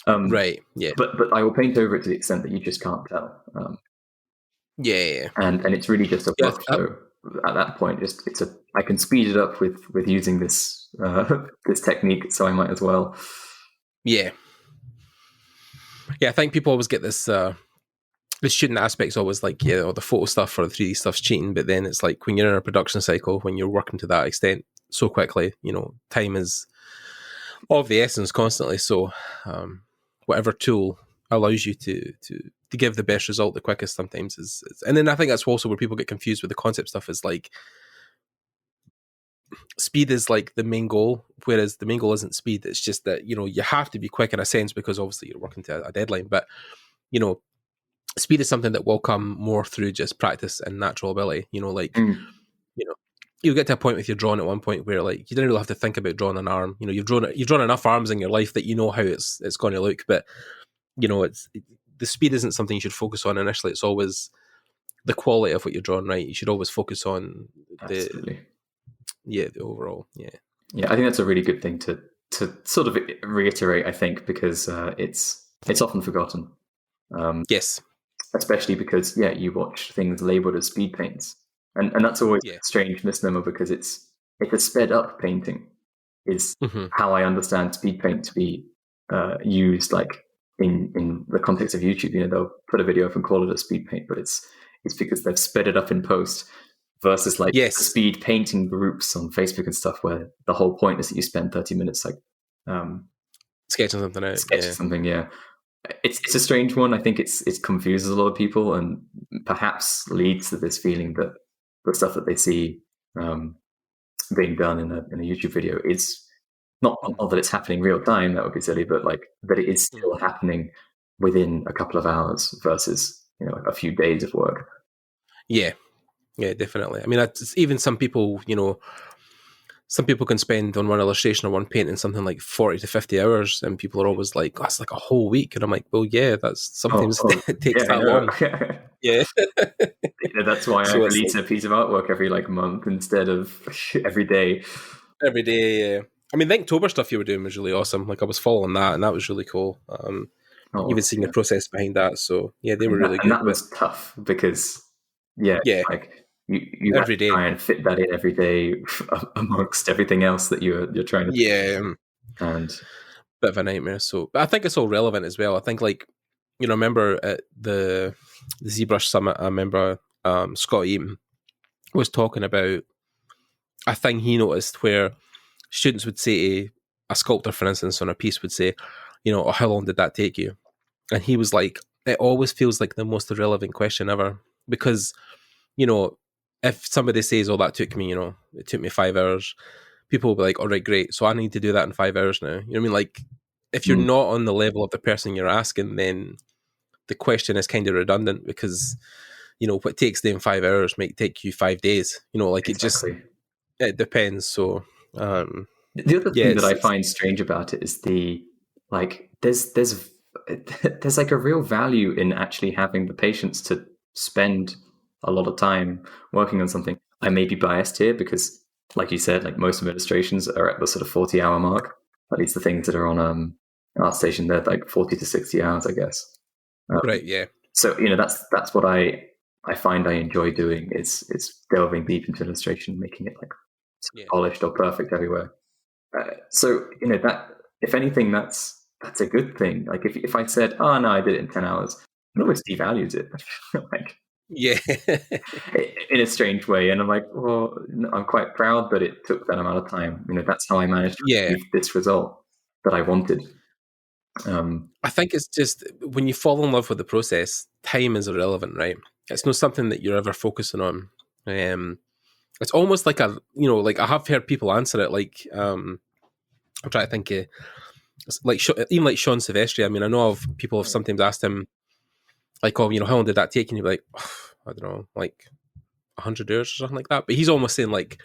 Right. Yeah. But I will paint over it to the extent that you just can't tell. Yeah. And it's really just a workflow at that point. I can speed it up with using this this technique, so I might as well. Yeah. Yeah, I think people always get this the student aspect's always like, the photo stuff or the 3D stuff's cheating, but then it's like when you're in a production cycle, when you're working to that extent so quickly, time is of the essence constantly. So whatever tool allows you to give the best result the quickest sometimes is, and then I think that's also where people get confused with the concept stuff, is like speed is like the main goal, whereas the main goal isn't speed. It's just that you have to be quick in a sense because obviously you're working to a deadline, but speed is something that will come more through just practice and natural ability. You'll get to a point with your drawing at one point where like you don't really have to think about drawing an arm. You've drawn enough arms in your life that you know how it's going to look, but the speed isn't something you should focus on initially. It's always the quality of what you're drawing, right? You should always focus on the overall. Yeah, I think that's a really good thing to sort of reiterate, I think, because it's often forgotten. Yes. Especially because, you watch things labeled as speed paints. And that's always a strange misnomer because it's a sped up painting is how I understand speed paint to be used, like in the context of YouTube. They'll put a video up and call it a speed paint, but it's because they've sped it up in post versus like speed painting groups on Facebook and stuff where the whole point is that you spend 30 minutes like sketching something out. It's a strange one. I think it confuses a lot of people and perhaps leads to this feeling that the stuff that they see being done in a YouTube video is not that it's happening real time. That would be silly, but like that it is still happening within a couple of hours versus a few days of work. Yeah, definitely. I mean, even some people, some people can spend on one illustration or one painting something like 40 to 50 hours, and people are always like, oh, that's like a whole week. And I'm like, well, yeah, that's sometimes it takes that long. Yeah. That's why I release a piece of artwork every like month instead of every day. Every day, yeah. I mean, the Inktober stuff you were doing was really awesome. Like, I was following that, and that was really cool. Even seeing the process behind that. So, yeah, they were really good. And that was tough because, like you every day try and fit that in every day amongst everything else that you're trying to do. And bit of a nightmare. So, but I think it's all relevant as well. I think, like, you know, remember at the ZBrush Summit, I remember Scott Eaton was talking about a thing he noticed where students would say to a sculptor, for instance, on a piece would say, you know, oh, how long did that take you? And he was like, it always feels like the most irrelevant question ever, because, you know, if somebody says, oh, that took me, you know, it took me 5 hours, people will be like, all right, great, so I need to do that in 5 hours now. You know what I mean? Like, if you're not on the level of the person you're asking, then the question is kind of redundant, because, you know, what takes them 5 hours might take you 5 days. You know, like it depends. So the other thing that I find strange about it is there's like a real value in actually having the patience to spend a lot of time working on something. I may be biased here because, like you said, like most administrations are at the sort of 40-hour mark. At least the things that are on ArtStation, they're like 40 to 60 hours, I guess. Right. Yeah. So, you know, that's what I find I enjoy doing is delving deep into illustration, making it like polished or perfect everywhere. So, you know, that if anything, that's a good thing. Like if I said, oh no, I did it in 10 hours, it almost devalues it. Like, yeah, in a strange way. And I'm like, well, I'm quite proud that it took that amount of time. You know, that's how I managed to achieve this result that I wanted. I think it's just when you fall in love with the process, time is irrelevant, right? It's not something that you're ever focusing on. It's almost like you know, like I have heard people answer it like, I'm trying to think, like even like Sean Silvestri. I mean, I know of people have sometimes asked him, like, oh, you know, how long did that take? And he'd be like, oh, I don't know, like 100 hours or something like that. But he's almost saying like,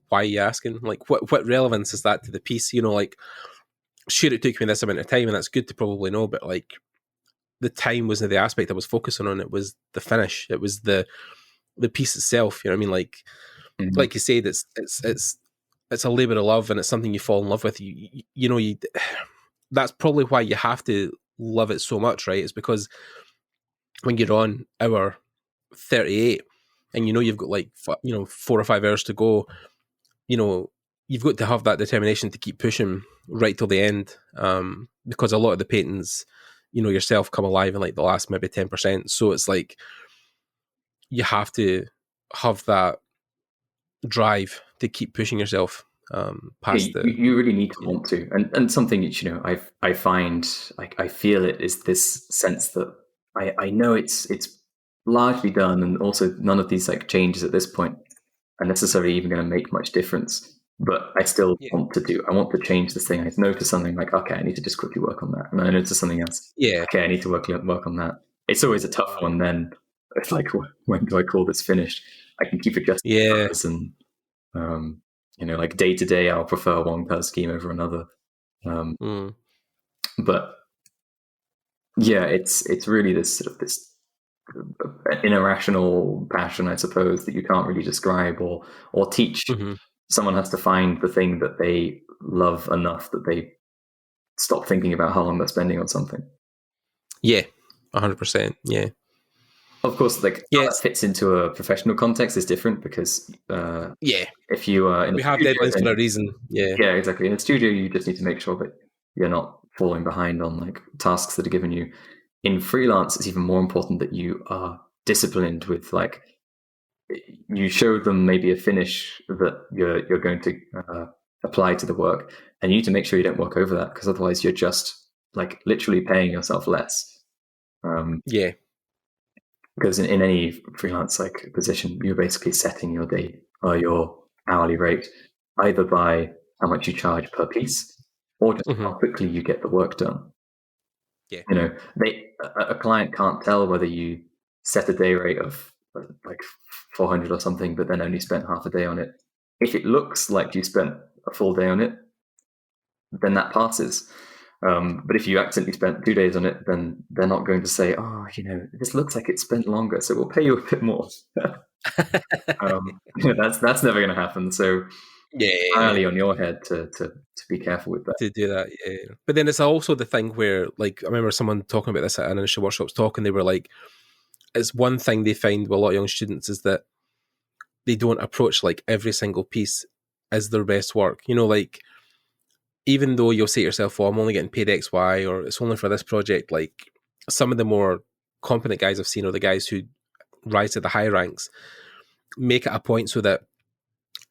why are you asking? Like, what relevance is that to the piece? You know, like, sure, it took me this amount of time, and that's good to probably know, but like, the time wasn't the aspect I was focusing on. It was the finish. It was the piece itself. You know what I mean? Like, like you said, it's a labor of love, and it's something you fall in love with. You know, that's probably why you have to love it so much, right? It's because when you're on hour 38 and you know you've got like 4 or 5 hours to go, you know, you've got to have that determination to keep pushing right till the end, because a lot of the paintings, you know, yourself come alive in like the last maybe 10%. So it's like you have to have that drive to keep pushing yourself past you really need to want to. And something that, you know, I find, like, I feel it is this sense that I know it's largely done, and also none of these like changes at this point are necessarily even going to make much difference. But I still want to change this thing. I notice something like, okay, I need to just quickly work on that. And I notice something else. Yeah. Okay, I need to work on that. It's always a tough one then. It's like, when do I call this finished? I can keep adjusting this, and you know, like day to day, I'll prefer one color scheme over another. But yeah, it's really this sort of this an irrational passion, I suppose, that you can't really describe or teach. Someone has to find the thing that they love enough that they stop thinking about how long they're spending on something. Yeah, 100%. Yeah. Of course, like how that fits into a professional context is different, because if you are we have deadlines for a reason. Yeah, exactly. In a studio, you just need to make sure that you're not falling behind on like tasks that are given you. In freelance, it's even more important that you are disciplined with, like, you show them maybe a finish that you're going to apply to the work, and you need to make sure you don't work over that, because otherwise you're just like literally paying yourself less. Because in any freelance like position, you're basically setting your day or your hourly rate either by how much you charge per piece, or just how quickly you get the work done. You know, a client can't tell whether you set a day rate of like 400 or something, but then only spent half a day on it, if it looks like you spent a full day on it, then that passes. But if you accidentally spent 2 days on it, then they're not going to say, "Oh, this looks like it spent longer, so we'll pay you a bit more." That's never going to happen. So entirely on your head to be careful with that. To do that, yeah. But then it's also the thing where, like, I remember someone talking about this at an initial workshops talk, and they were like, it's one thing they find with a lot of young students is that they don't approach like every single piece as their best work. Like, even though you'll say to yourself, "Oh, I'm only getting paid X, Y, or it's only for this project," like some of the more competent guys I've seen, or the guys who rise to the high ranks, make it a point so that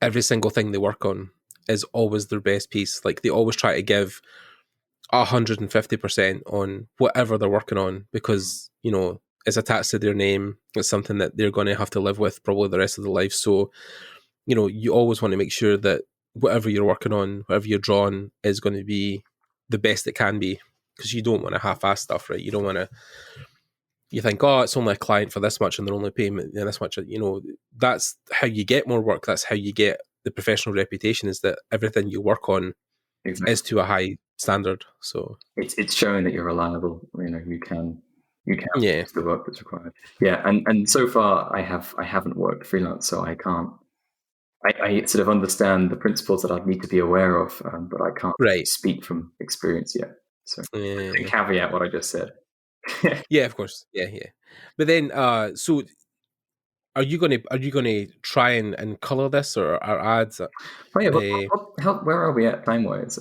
every single thing they work on is always their best piece. Like, they always try to give 150% on whatever they're working on, because it's attached to their name. It's something that they're going to have to live with probably the rest of their life. So you always want to make sure that whatever you're working on, whatever you're drawing, is going to be the best it can be, because you don't want to half-ass stuff, right? You don't want to, you think, "Oh, it's only a client for this much and they're only paying me this much." That's how you get more work. That's how you get the professional reputation, is that everything you work on is to a high standard. So it's showing that you're reliable. You can do the work that's required. Yeah, and so far I haven't worked freelance, so I can't. I sort of understand the principles that I'd need to be aware of, but I can't speak from experience yet. So caveat what I just said. Yeah, of course. Yeah. But then, so are you gonna try and color this or ads? Where are we at time wise?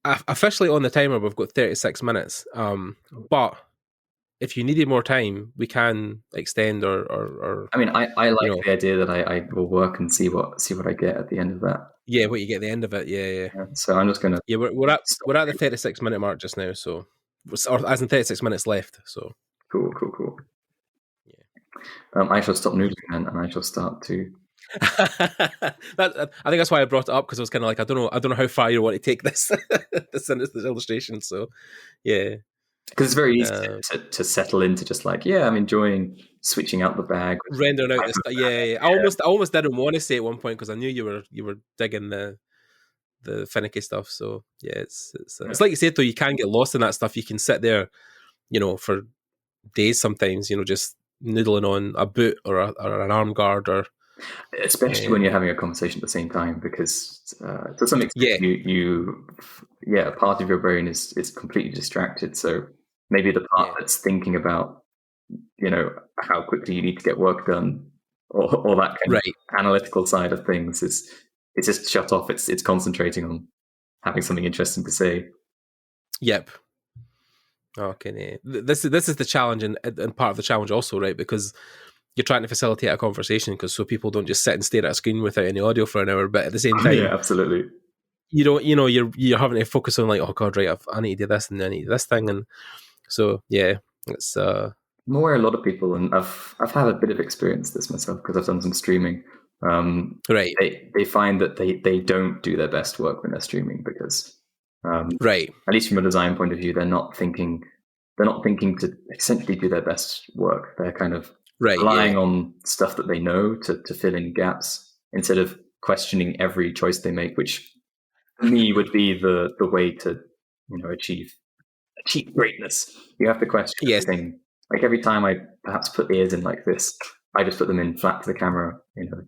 Officially on the timer we've got 36 minutes. But if you needed more time, we can extend or I mean, I like the idea that I will work and see what I get at the end of that. Yeah, what you get at the end of it. Yeah. So I'm just gonna. Yeah, we're at the 36 minute mark just now. So, or as in 36 minutes left. So cool. Yeah. I shall stop noodling then, and I shall start to. I think that's why I brought it up, because I was kind of like, I don't know how far you want to take this this illustration. So yeah. Because it's very easy to settle into just like, I'm enjoying switching out the bag, rendering out this stuff. Yeah. I almost didn't want to say at one point, because I knew you were digging the finicky stuff. So yeah, it's like you said though, you can get lost in that stuff. You can sit there, for days sometimes, just noodling on a boot or an arm guard, or especially when you're having a conversation at the same time, because to some extent you part of your brain is completely distracted. So maybe the part that's thinking about how quickly you need to get work done, or that kind of analytical side of things, it's just shut off. It's concentrating on having something interesting to say. Yep. Okay. This is the challenge, and part of the challenge also, right? Because you're trying to facilitate a conversation, so people don't just sit and stare at a screen without any audio for an hour. But at the same time, absolutely. You're having to focus on like, oh god, right, I need to do this and I need to do this thing, and so it's. I'm aware a lot of people, and I've had a bit of experience this myself because I've done some streaming. They find that they don't do their best work when they're streaming, because at least from a design point of view, they're not thinking to essentially do their best work. They're kind of relying on stuff that they know to fill in gaps, instead of questioning every choice they make, which for me would be the way to achieve greatness. You have to question everything. Like every time I perhaps put ears in like this, I just put them in flat to the camera,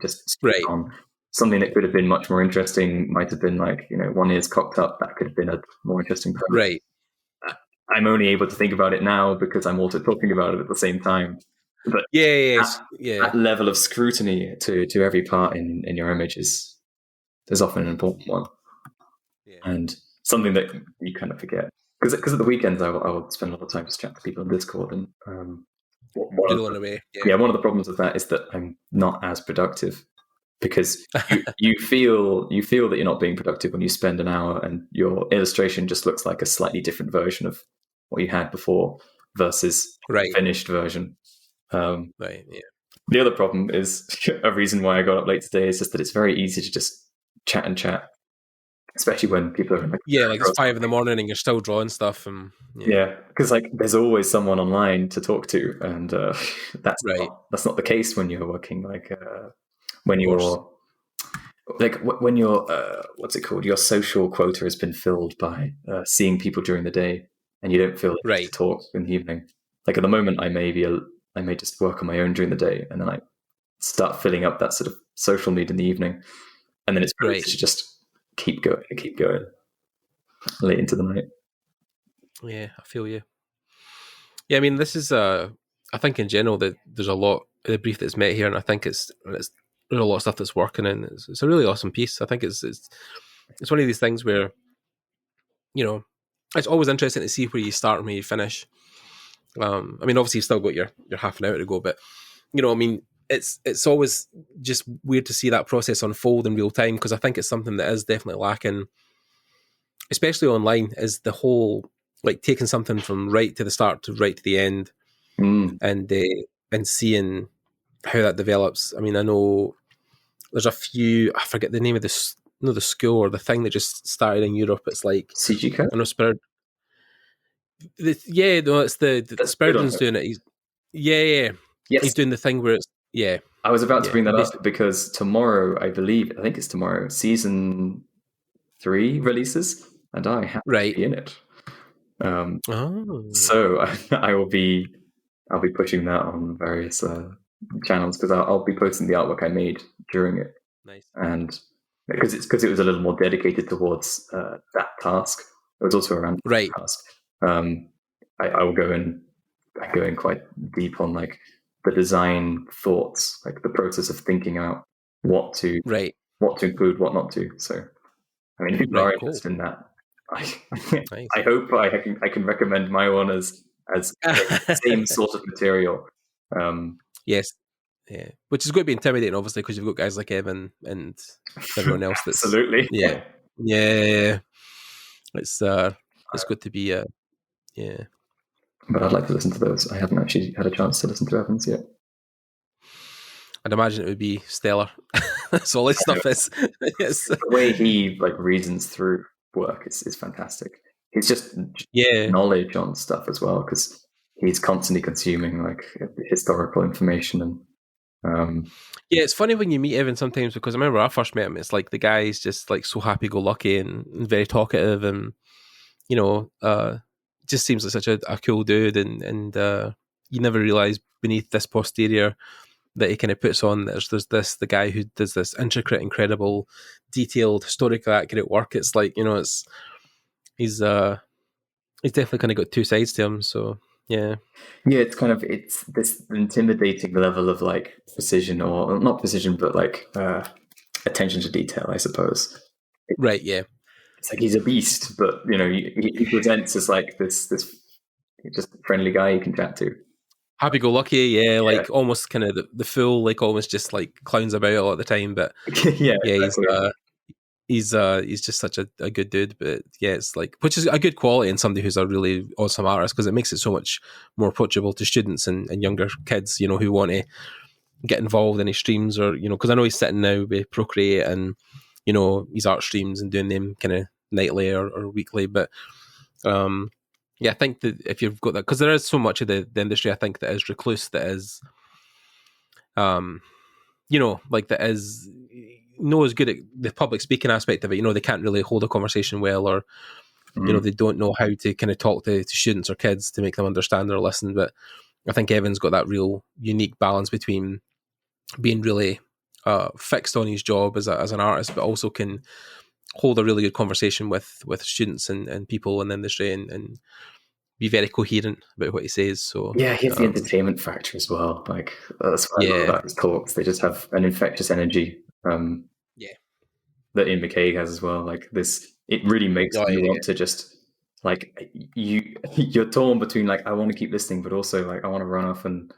just on. Something that could have been much more interesting might have been like, one ear's cocked up. That could have been a more interesting pose. Right. I'm only able to think about it now because I'm also talking about it at the same time. But that level of scrutiny to every part in your image is often an important one, and something that you kind of forget. Because at the weekends I will spend a lot of time just chatting to people on Discord, and one of the problems with that is that I'm not as productive, because you feel that you're not being productive when you spend an hour and your illustration just looks like a slightly different version of what you had before versus the finished version. The other problem is a reason why I got up late today is just that it's very easy to just chat, especially when people are like it's 5 a.m. and you're still drawing stuff, and because like there's always someone online to talk to, and that's not the case when you're working like when you're like when your what's it called? Your social quota has been filled by seeing people during the day, and you don't feel like Right. to talk in the evening. Like at the moment, I may just work on my own during the day, and then I start filling up that sort of social need in the evening, and then it's great to just keep going late into the night. Yeah, I feel you. Yeah, I mean, this is I think in general that there's a lot in the brief that's met here, and I think there's a lot of stuff that's working, and it's a really awesome piece. I think it's one of these things where, you know, it's always interesting to see where you start and where you finish. I mean, obviously you've still got your half an hour to go, but you know, I mean, it's always just weird to see that process unfold in real time, because I think it's something that is definitely lacking, especially online, is the whole like taking something from right to the start to right to the end, and seeing how that develops. I mean, I know there's a few, I forget the name of the school or the thing that just started in Europe. It's like CG I know Spirit. It's the Spiridon's doing it. Yes. He's doing the thing where it's I was about to bring that up because tomorrow, I think it's tomorrow, season 3 releases, and I have to be in it. So I'll be pushing that on various channels, because I'll be posting the artwork I made during it. Nice. And because it was a little more dedicated towards that task. It was also a random task. I will go in quite deep on like the design thoughts, like the process of thinking out what to include, what not to. So, I mean, if people are interested in that, I hope I can recommend my one as the same sort of material. Yes. Yeah, which is going to be intimidating, obviously, because you've got guys like Evan and everyone else. That's absolutely. Yeah. It's good to be But I'd like to listen to those. I haven't actually had a chance to listen to Evan's yet. I'd imagine it would be stellar. That's all his stuff is. Yes. The way he like reasons through work is fantastic. He's just knowledge on stuff as well, because he's constantly consuming like historical information and. It's funny when you meet Evan sometimes, because I remember when I first met him, it's like the guy's just like so happy-go-lucky and very talkative, and you know, just seems like such a cool dude, and you never realise beneath this posterior that he kind of puts on, there's the guy who does this intricate, incredible, detailed, historically accurate work. It's like, you know, he's definitely kind of got two sides to him. So yeah, it's this intimidating level of like precision, or not precision, but like attention to detail, I suppose. Right. Yeah. It's like he's a beast, but you know, he presents as like this just friendly guy you can chat to. Happy-go-lucky, like almost kind of the fool, like almost just like clowns about a lot of the time, but exactly. He's just such a good dude. But yeah, it's like, which is a good quality in somebody who's a really awesome artist, because it makes it so much more approachable to students and younger kids, you know, who want to get involved in his streams, or you know, because I know he's sitting now with Procreate and you know his art streams and doing them kind of nightly or weekly, but I think that if you've got that, because there is so much of the industry, I think, that is recluse, that is, you know, like that is as good at the public speaking aspect of it. You know, they can't really hold a conversation well, or you know, they don't know how to kind of talk to students or kids to make them understand or listen. But I think Evan's got that real unique balance between being really fixed on his job as an artist, but also can hold a really good conversation with students and people in the industry, and be very coherent about what he says. So he has the entertainment factor as well. Like that's what I love about his talks. They just have an infectious energy. That Ian McKay has as well. Like this, it really makes you want to just like you're torn between like I want to keep listening, but also like I want to run off and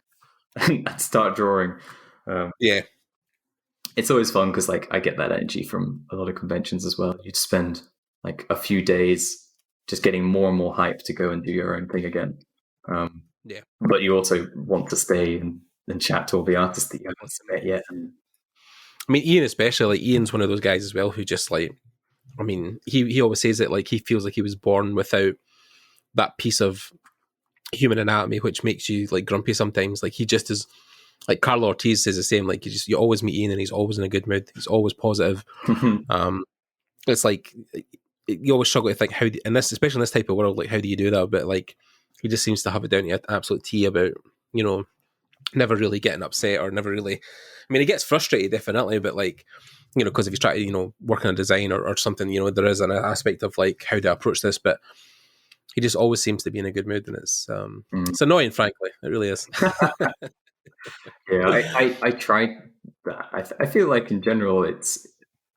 start drawing. It's always fun because like I get that energy from a lot of conventions as well. You spend like a few days just getting more and more hype to go and do your own thing again. But you also want to stay and chat to all the artists that you haven't met yet. I mean, Ian especially, like Ian's one of those guys as well who just like, I mean, he always says it like he feels like he was born without that piece of human anatomy, which makes you like grumpy sometimes. Like he just is like Carlo Ortiz says the same. Like you always meet Ian and he's always in a good mood. He's always positive. It's like you always struggle to think how, in this, especially in this type of world, like how do you do that? But like he just seems to have it down to an absolute T about, you know, never really getting upset or never really. I mean, he gets frustrated definitely, but like, you know, because if he's trying to, you know, work on a design or something, you know, there is an aspect of like how to approach this, but he just always seems to be in a good mood, and it's annoying, frankly. It really is. Yeah, I tried that. I feel like in general,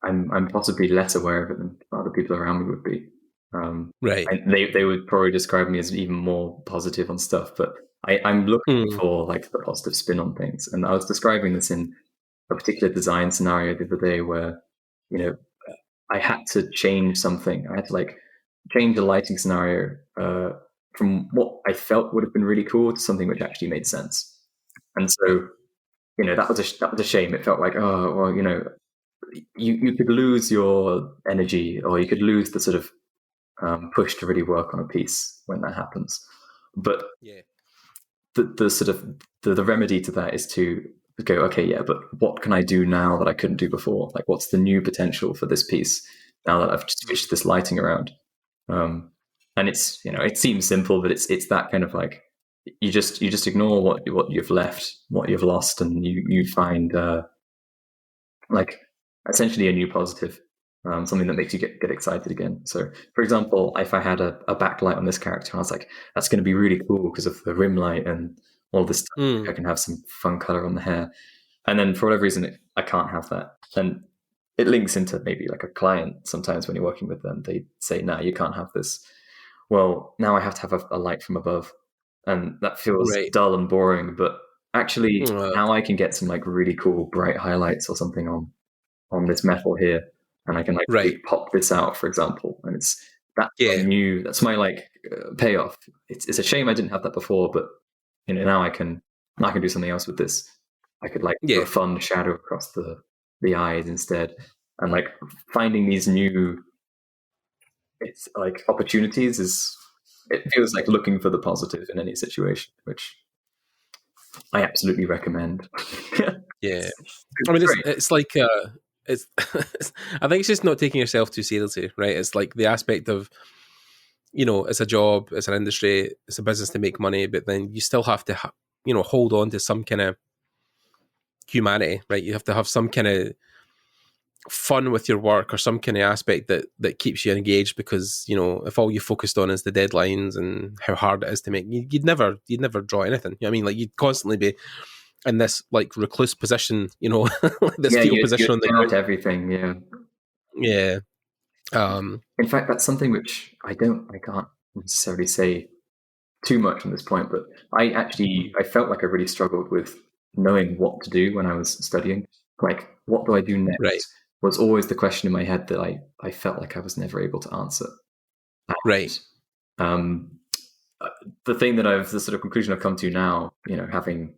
I'm possibly less aware of it than other people around me would be. Right. And they would probably describe me as even more positive on stuff, but I'm looking for like the positive spin on things. And I was describing this in a particular design scenario the other day where, you know, I had to change something. I had to like change a lighting scenario from what I felt would have been really cool to something which actually made sense. And so, you know, that was a shame. It felt like, oh, well, you know, you could lose your energy, or you could lose the sort of push to really work on a piece when that happens. But the sort of the remedy to that is to go, okay, yeah, but what can I do now that I couldn't do before? Like, what's the new potential for this piece now that I've switched this lighting around? And it's, you know, it seems simple, but it's that kind of like, you just ignore what you've left, what you've lost, and you find like essentially a new positive, something that makes you get excited again. So, for example, if I had a backlight on this character, I was like, that's going to be really cool because of the rim light and all this stuff. I can have some fun color on the hair, and then for whatever reason, I can't have that. And it links into maybe like a client. Sometimes when you're working with them, they say, "No, you can't have this." Well, now I have to have a light from above. And that feels dull and boring, but actually now I can get some like really cool bright highlights or something on this metal here, and I can like really pop this out, for example. And that's my like payoff. It's a shame I didn't have that before, but you know, now I can do something else with this. I could like do a fun shadow across the eyes instead, and like finding these new, it's like opportunities it feels like looking for the positive in any situation, which I absolutely recommend. Yeah. I mean, it's like, it's, I think it's just not taking yourself too seriously, right? It's like the aspect of, you know, it's a job, it's an industry, it's a business to make money, but then you still have to, you know, hold on to some kind of humanity, right? You have to have some kind of fun with your work or some kind of aspect that keeps you engaged, because, you know, if all you focused on is the deadlines and how hard it is to make, you'd never draw anything. You know what I mean? Like, you'd constantly be in this like recluse position, you know, like this fetal position on the ground. Everything, yeah. In fact, that's something which I can't necessarily say too much on this point, but I felt like I really struggled with knowing what to do when I was studying. Like, what do I do next? Right. Was always the question in my head that I felt like I was never able to answer. And, the sort of conclusion I've come to now, you know, having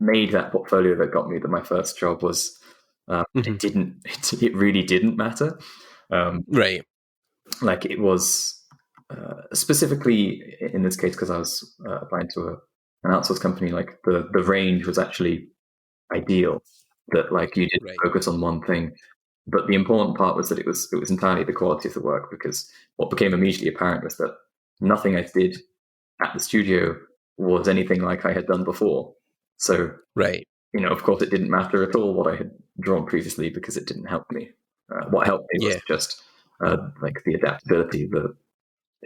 made that portfolio that got me my first job, was it really didn't matter. Like, it was specifically in this case, because I was applying to an outsourced company, like the range was actually ideal, that like you didn't focus on one thing. But the important part was that it was entirely the quality of the work, because what became immediately apparent was that nothing I did at the studio was anything like I had done before. So, you know, of course, it didn't matter at all what I had drawn previously, because it didn't help me. What helped me was just like the adaptability, the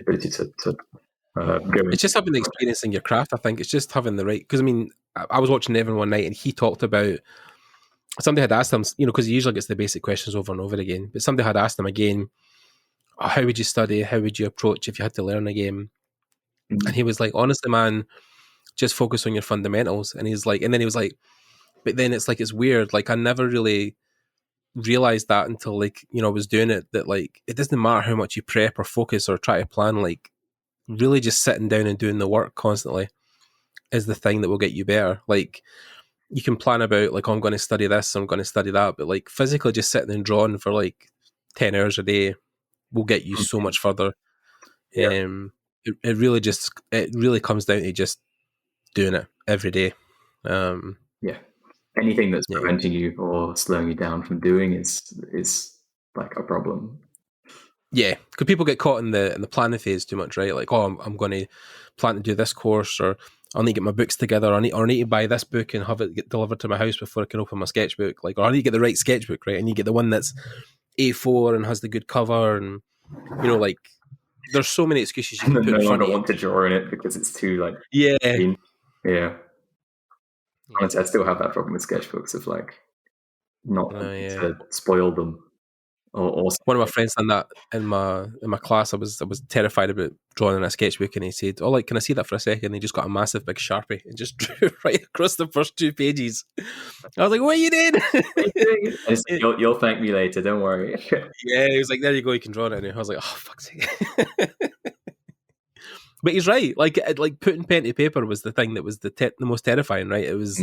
ability to go. It's just having the experience in your craft. I think it's just having the right. Because I mean, I was watching Evan one night, and he talked about, somebody had asked him, you know, because he usually gets the basic questions over and over again, but somebody had asked him again, how would you study? How would you approach if you had to learn a game? And he was like, honestly, man, just focus on your fundamentals. And he's like, and then he was like, but then it's like, it's weird. Like, I never really realized that until, like, you know, I was doing it, that like, it doesn't matter how much you prep or focus or try to plan, like really just sitting down and doing the work constantly is the thing that will get you better. Like, you can plan about like, oh, I'm going to study this, I'm going to study that, but like physically just sitting and drawing for like 10 hours a day will get you so much further. It really comes down to just doing it every day. anything that's preventing you or slowing you down from doing is like a problem. Yeah, because people get caught in the planning phase too much, right? Like, oh, I'm going to plan to do this course, or I'll need to get my books together, or I need to buy this book and have it get delivered to my house before I can open my sketchbook. Like, or I need to get the right sketchbook, right? I need to get the one that's A4 and has the good cover, and like there's so many excuses you can put in front of you. Want to draw in it because it's too like yeah. Honestly, I still have that problem with sketchbooks of like not to spoil them. Or one of my friends done that in my class. I was terrified about drawing in a sketchbook, and he said, "Oh, like, can I see that for a second?" And he just got a massive big Sharpie and just drew right across the first 2 pages. I was like, "What are you doing?" You'll thank me later. Don't worry. Yeah, he was like, "There you go, you can draw it." And I was like, "Oh, fuck's sake!" But he's right. Like putting pen to paper was the thing that was the most terrifying, right? It was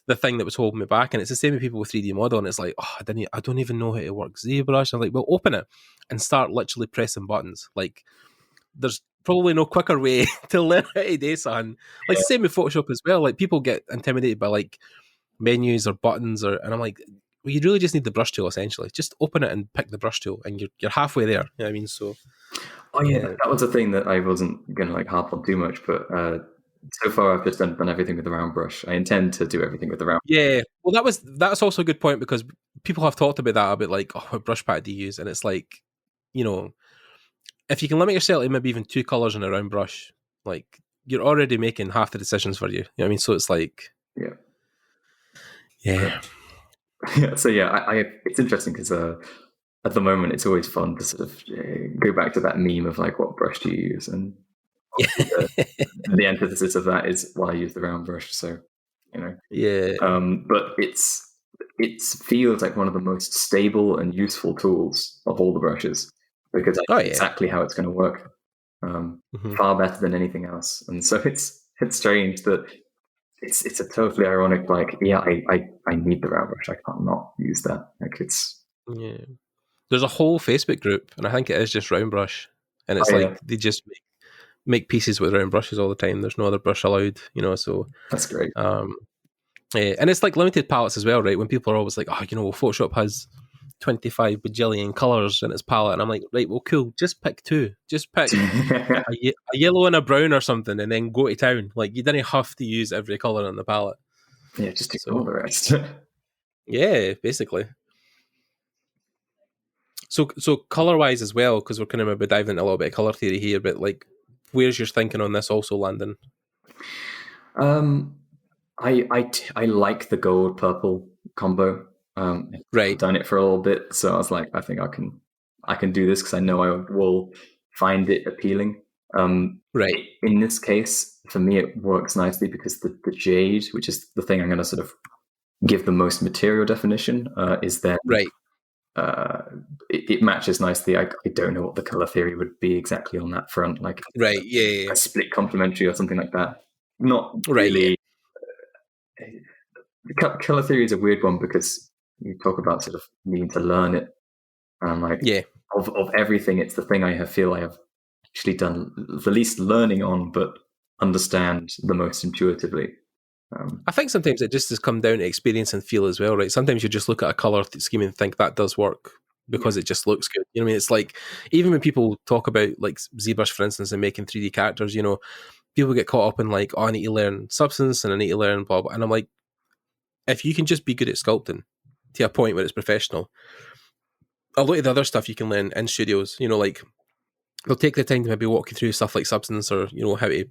the thing that was holding me back. And it's the same with people with 3D model. And it's like, oh, I don't even know how to work ZBrush. I'm like, well, open it and start literally pressing buttons. Like, there's probably no quicker way to learn how to do something. Like, same with Photoshop as well. Like, people get intimidated by like menus or buttons, and I'm like, well, you really just need the brush tool essentially. Just open it and pick the brush tool, and you're halfway there. You know what I mean? So, that was a thing that I wasn't gonna like harp on too much, but so far I've just done everything with the round brush. I intend to do everything with the round. Yeah, well, that's also a good point, because people have talked about that, about like, oh, what brush palette do you use? And it's like, if you can limit yourself to maybe even 2 colors in a round brush, like, you're already making half the decisions for you. You know what I mean? So it's like, yeah. So it's interesting because at the moment it's always fun to sort of go back to that meme of like, what brush do you use? And the antithesis of that is, well, I use the round brush. So, but it feels like one of the most stable and useful tools of all the brushes, because I know exactly how it's going to work, far better than anything else. And so it's strange that it's a totally ironic, like, I need the round brush. I can't not use that. Like, it's There's a whole Facebook group, and I think it is just round brush, and it's they just make pieces with round brushes all the time. There's no other brush allowed, so that's great. And it's like limited palettes as well, right? When people are always like, oh, well, Photoshop has 25 bajillion colors in its palette, and I'm like, right, well, cool, just pick 2. Just pick a yellow and a brown or something, and then go to town. Like, you didn't have to use every color on the palette. Yeah, just ignore the rest. Yeah, basically. So color-wise as well, because we're kind of maybe diving into a little bit of color theory here, but like, where's your thinking on this also, Landon? I like the gold purple combo. Right. I've done it for a little bit, so I was like, I think I can do this because I know I will find it appealing. Right. In this case, for me, it works nicely because the jade, which is the thing I'm going to sort of give the most material definition, is then right. It matches nicely. I don't know what the color theory would be exactly on that front, like a split complementary or something like that. Not really. Color theory is a weird one because you talk about sort of needing to learn it, and like of everything, it's the thing I feel I have actually done the least learning on, but understand the most intuitively. I think sometimes it just has come down to experience and feel as well, right? Sometimes you just look at a color scheme and think that does work because it just looks good. You know what I mean? It's like, even when people talk about like ZBrush, for instance, and making 3D characters, people get caught up in like, oh, I need to learn substance and I need to learn blah, blah. And I'm like, if you can just be good at sculpting to a point where it's professional, a lot of the other stuff you can learn in studios, like they'll take the time to maybe walk you through stuff like substance or, how to,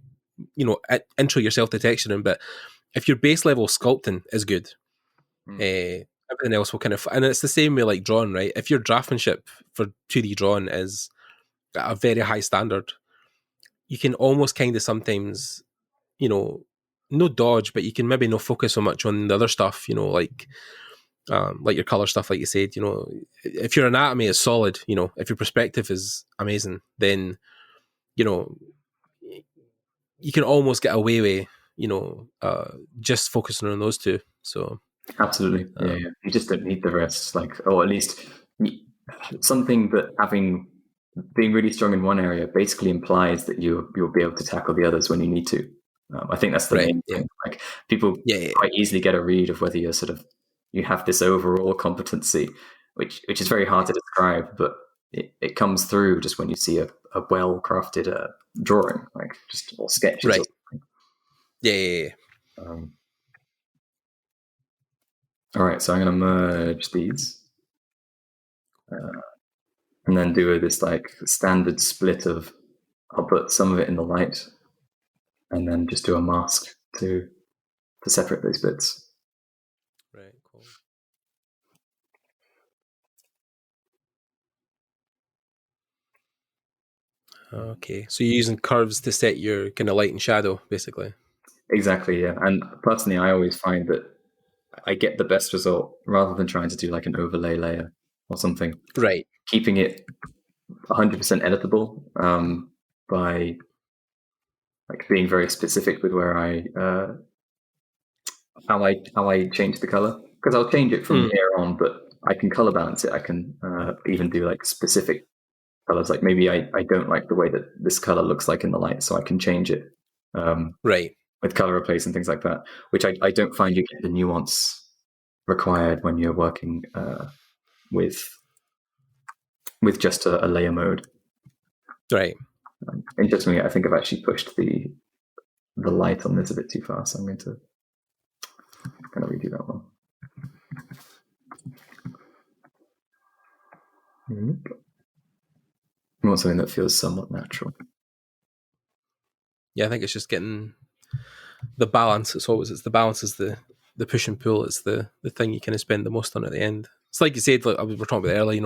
intro yourself to texturing. But if your base level sculpting is good, everything else will kind of, and it's the same way like drawing, right? If your draftsmanship for 2D drawing is at a very high standard, you can almost kind of sometimes, no dodge, but you can maybe not focus so much on the other stuff, like your color stuff, like you said, if your anatomy is solid, if your perspective is amazing, then, you can almost get away with, just focusing on those two. So absolutely, yeah. You just don't need the rest, like, or at least something that being really strong in one area basically implies that you'll be able to tackle the others when you need to. I think that's the main thing. Like people quite easily get a read of whether you have this overall competency, which is very hard to describe, but it comes through just when you see a well crafted drawing, like just or sketches. Right. Or something. All right, so I'm going to merge these, and then do this like standard split of. I'll put some of it in the light, and then just do a mask to separate those bits. Right, cool. Okay, so you're using curves to set your kind of light and shadow, basically. Exactly, yeah. And personally, I always find that I get the best result rather than trying to do like an overlay layer or something. Right. Keeping it 100% editable by like being very specific with where how I change the color, because I'll change it from here on, but I can color balance it. I can even do like specific colors. Like maybe I don't like the way that this color looks like in the light, so I can change it. Right. With color replace and things like that, which I don't find you get the nuance required when you're working with just a layer mode. Right. Interestingly, I think I've actually pushed the light on this a bit too far, so I'm going to redo that one. I want something that feels somewhat natural. Yeah, I think it's just getting the balance. It's the balance is the push and pull. It's the thing you kind of spend the most on at the end. It's like you said, like we were talking about earlier,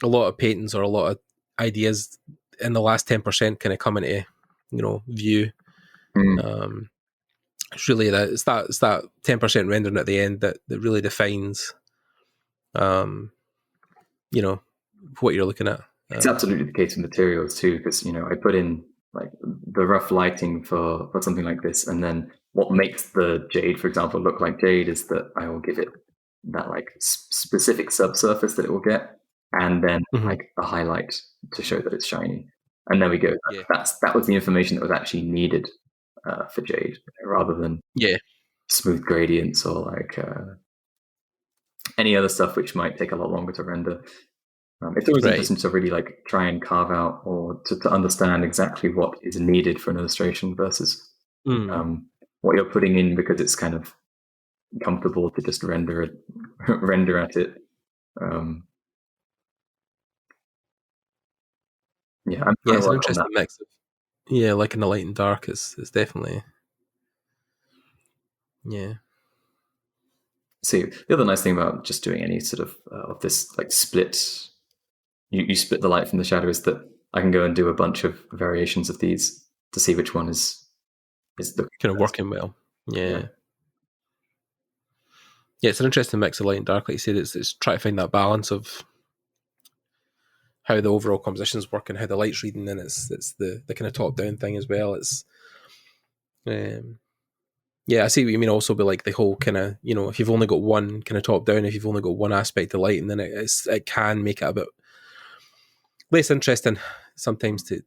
a lot of patents or a lot of ideas in the last 10% kind of come into, view. It's really it's that 10% rendering at the end that really defines, what you're looking at. It's absolutely the case with materials too, because I put in like the rough lighting for something like this, and then what makes the jade, for example, look like jade is that I will give it that like specific subsurface that it will get, and then like a highlight to show that it's shiny, and there we go. That was the information that was actually needed for jade, rather than smooth gradients or like any other stuff which might take a lot longer to render. It's always interesting to really like try and carve out or to understand exactly what is needed for an illustration versus what you're putting in because it's kind of comfortable to just render at it. It's an interesting mix of like in the light and dark is definitely See, the other nice thing about just doing any sort of this like split. You split the light from the shadow is that I can go and do a bunch of variations of these to see which one is the kind of working well. Yeah, it's an interesting mix of light and dark. Like you said, it's try to find that balance of how the overall composition's working, how the light's reading, and it's the kind of top down thing as well. It's I see what you mean. Also, be like the whole kind of if you've only got one kind of top down, if you've only got one aspect of light, and then it can make it a bit less interesting sometimes to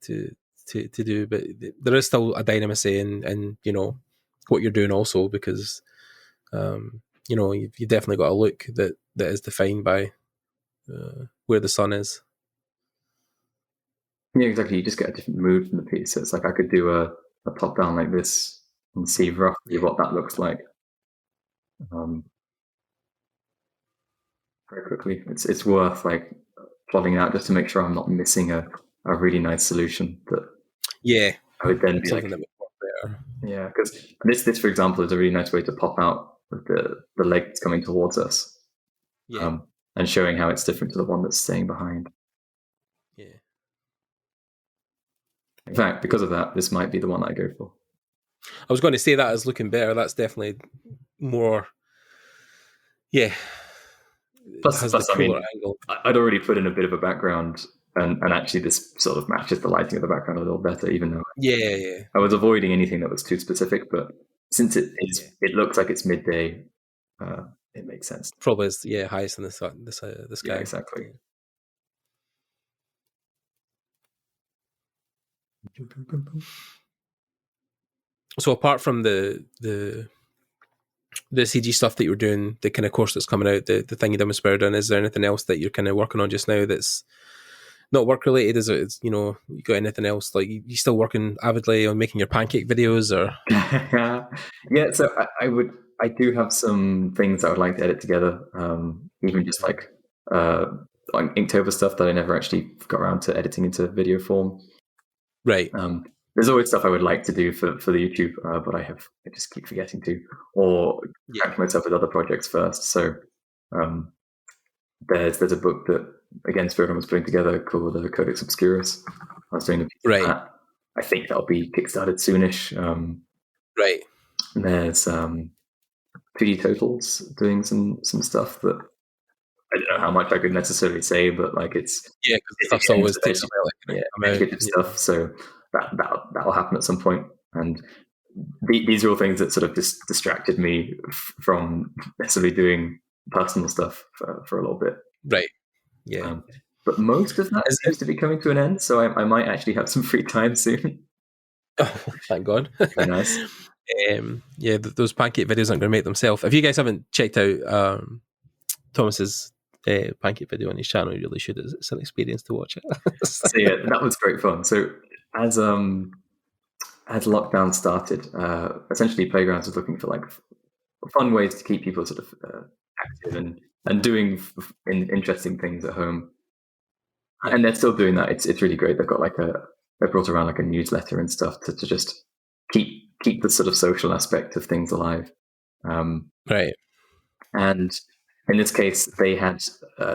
do, but there is still a dynamism in what you're doing also, because you've definitely got a look that is defined by where the sun is. Yeah, exactly. You just get a different mood from the piece. So it's like I could do a top down like this and see roughly what that looks like. Very quickly, it's worth like plotting out just to make sure I'm not missing a really nice solution that I would then be something like, that would work better. Yeah, because this for example is a really nice way to pop out with the leg that's coming towards us, and showing how it's different to the one that's staying behind. In fact, because of that, this might be the one I go for. I was going to say that as looking better. That's definitely more. Plus I mean, angle. I'd already put in a bit of a background, and actually this sort of matches the lighting of the background a little better, even though I was avoiding anything that was too specific. But since it looks like it's midday, it makes sense. Probably is highest in the sky. Yeah, exactly. So apart from the CG stuff that you were doing, the kind of course that's coming out, the thing you done with Spiridon, is there anything else that you're kind of working on just now that's not work related? Is it, you know, you got anything else? Like, you still working avidly on making your pancake videos, or? Yeah, so I do have some things I would like to edit together, even just like Inktober stuff that I never actually got around to editing into video form. Right. There's always stuff I would like to do for the YouTube, but I just keep forgetting to, or distract myself with other projects first. So there's a book that, again, Spiridon was putting together called Codex Obscurus. I was doing a piece of that. I think that'll be kickstarted soonish. Right. There's 3D Totals doing some stuff that I don't know how much I could necessarily say, but like it's because stuff's always stuff. So that'll happen at some point, and these are all things that sort of distracted me from necessarily doing personal stuff for a little bit. Right. Yeah. But most of that seems to be coming to an end, so I might actually have some free time soon. Oh, thank God. Very nice. Those pancake videos aren't going to make themselves. If you guys haven't checked out Thomas's pancake video on his channel, you really should. It's an experience to watch it. So yeah, that was great fun. So as lockdown started, essentially Playgrounds was looking for like fun ways to keep people sort of active and doing interesting things at home. And they're still doing that. It's really great. They've got like they brought around like a newsletter and stuff to just keep the sort of social aspect of things alive. Right. And in this case, they had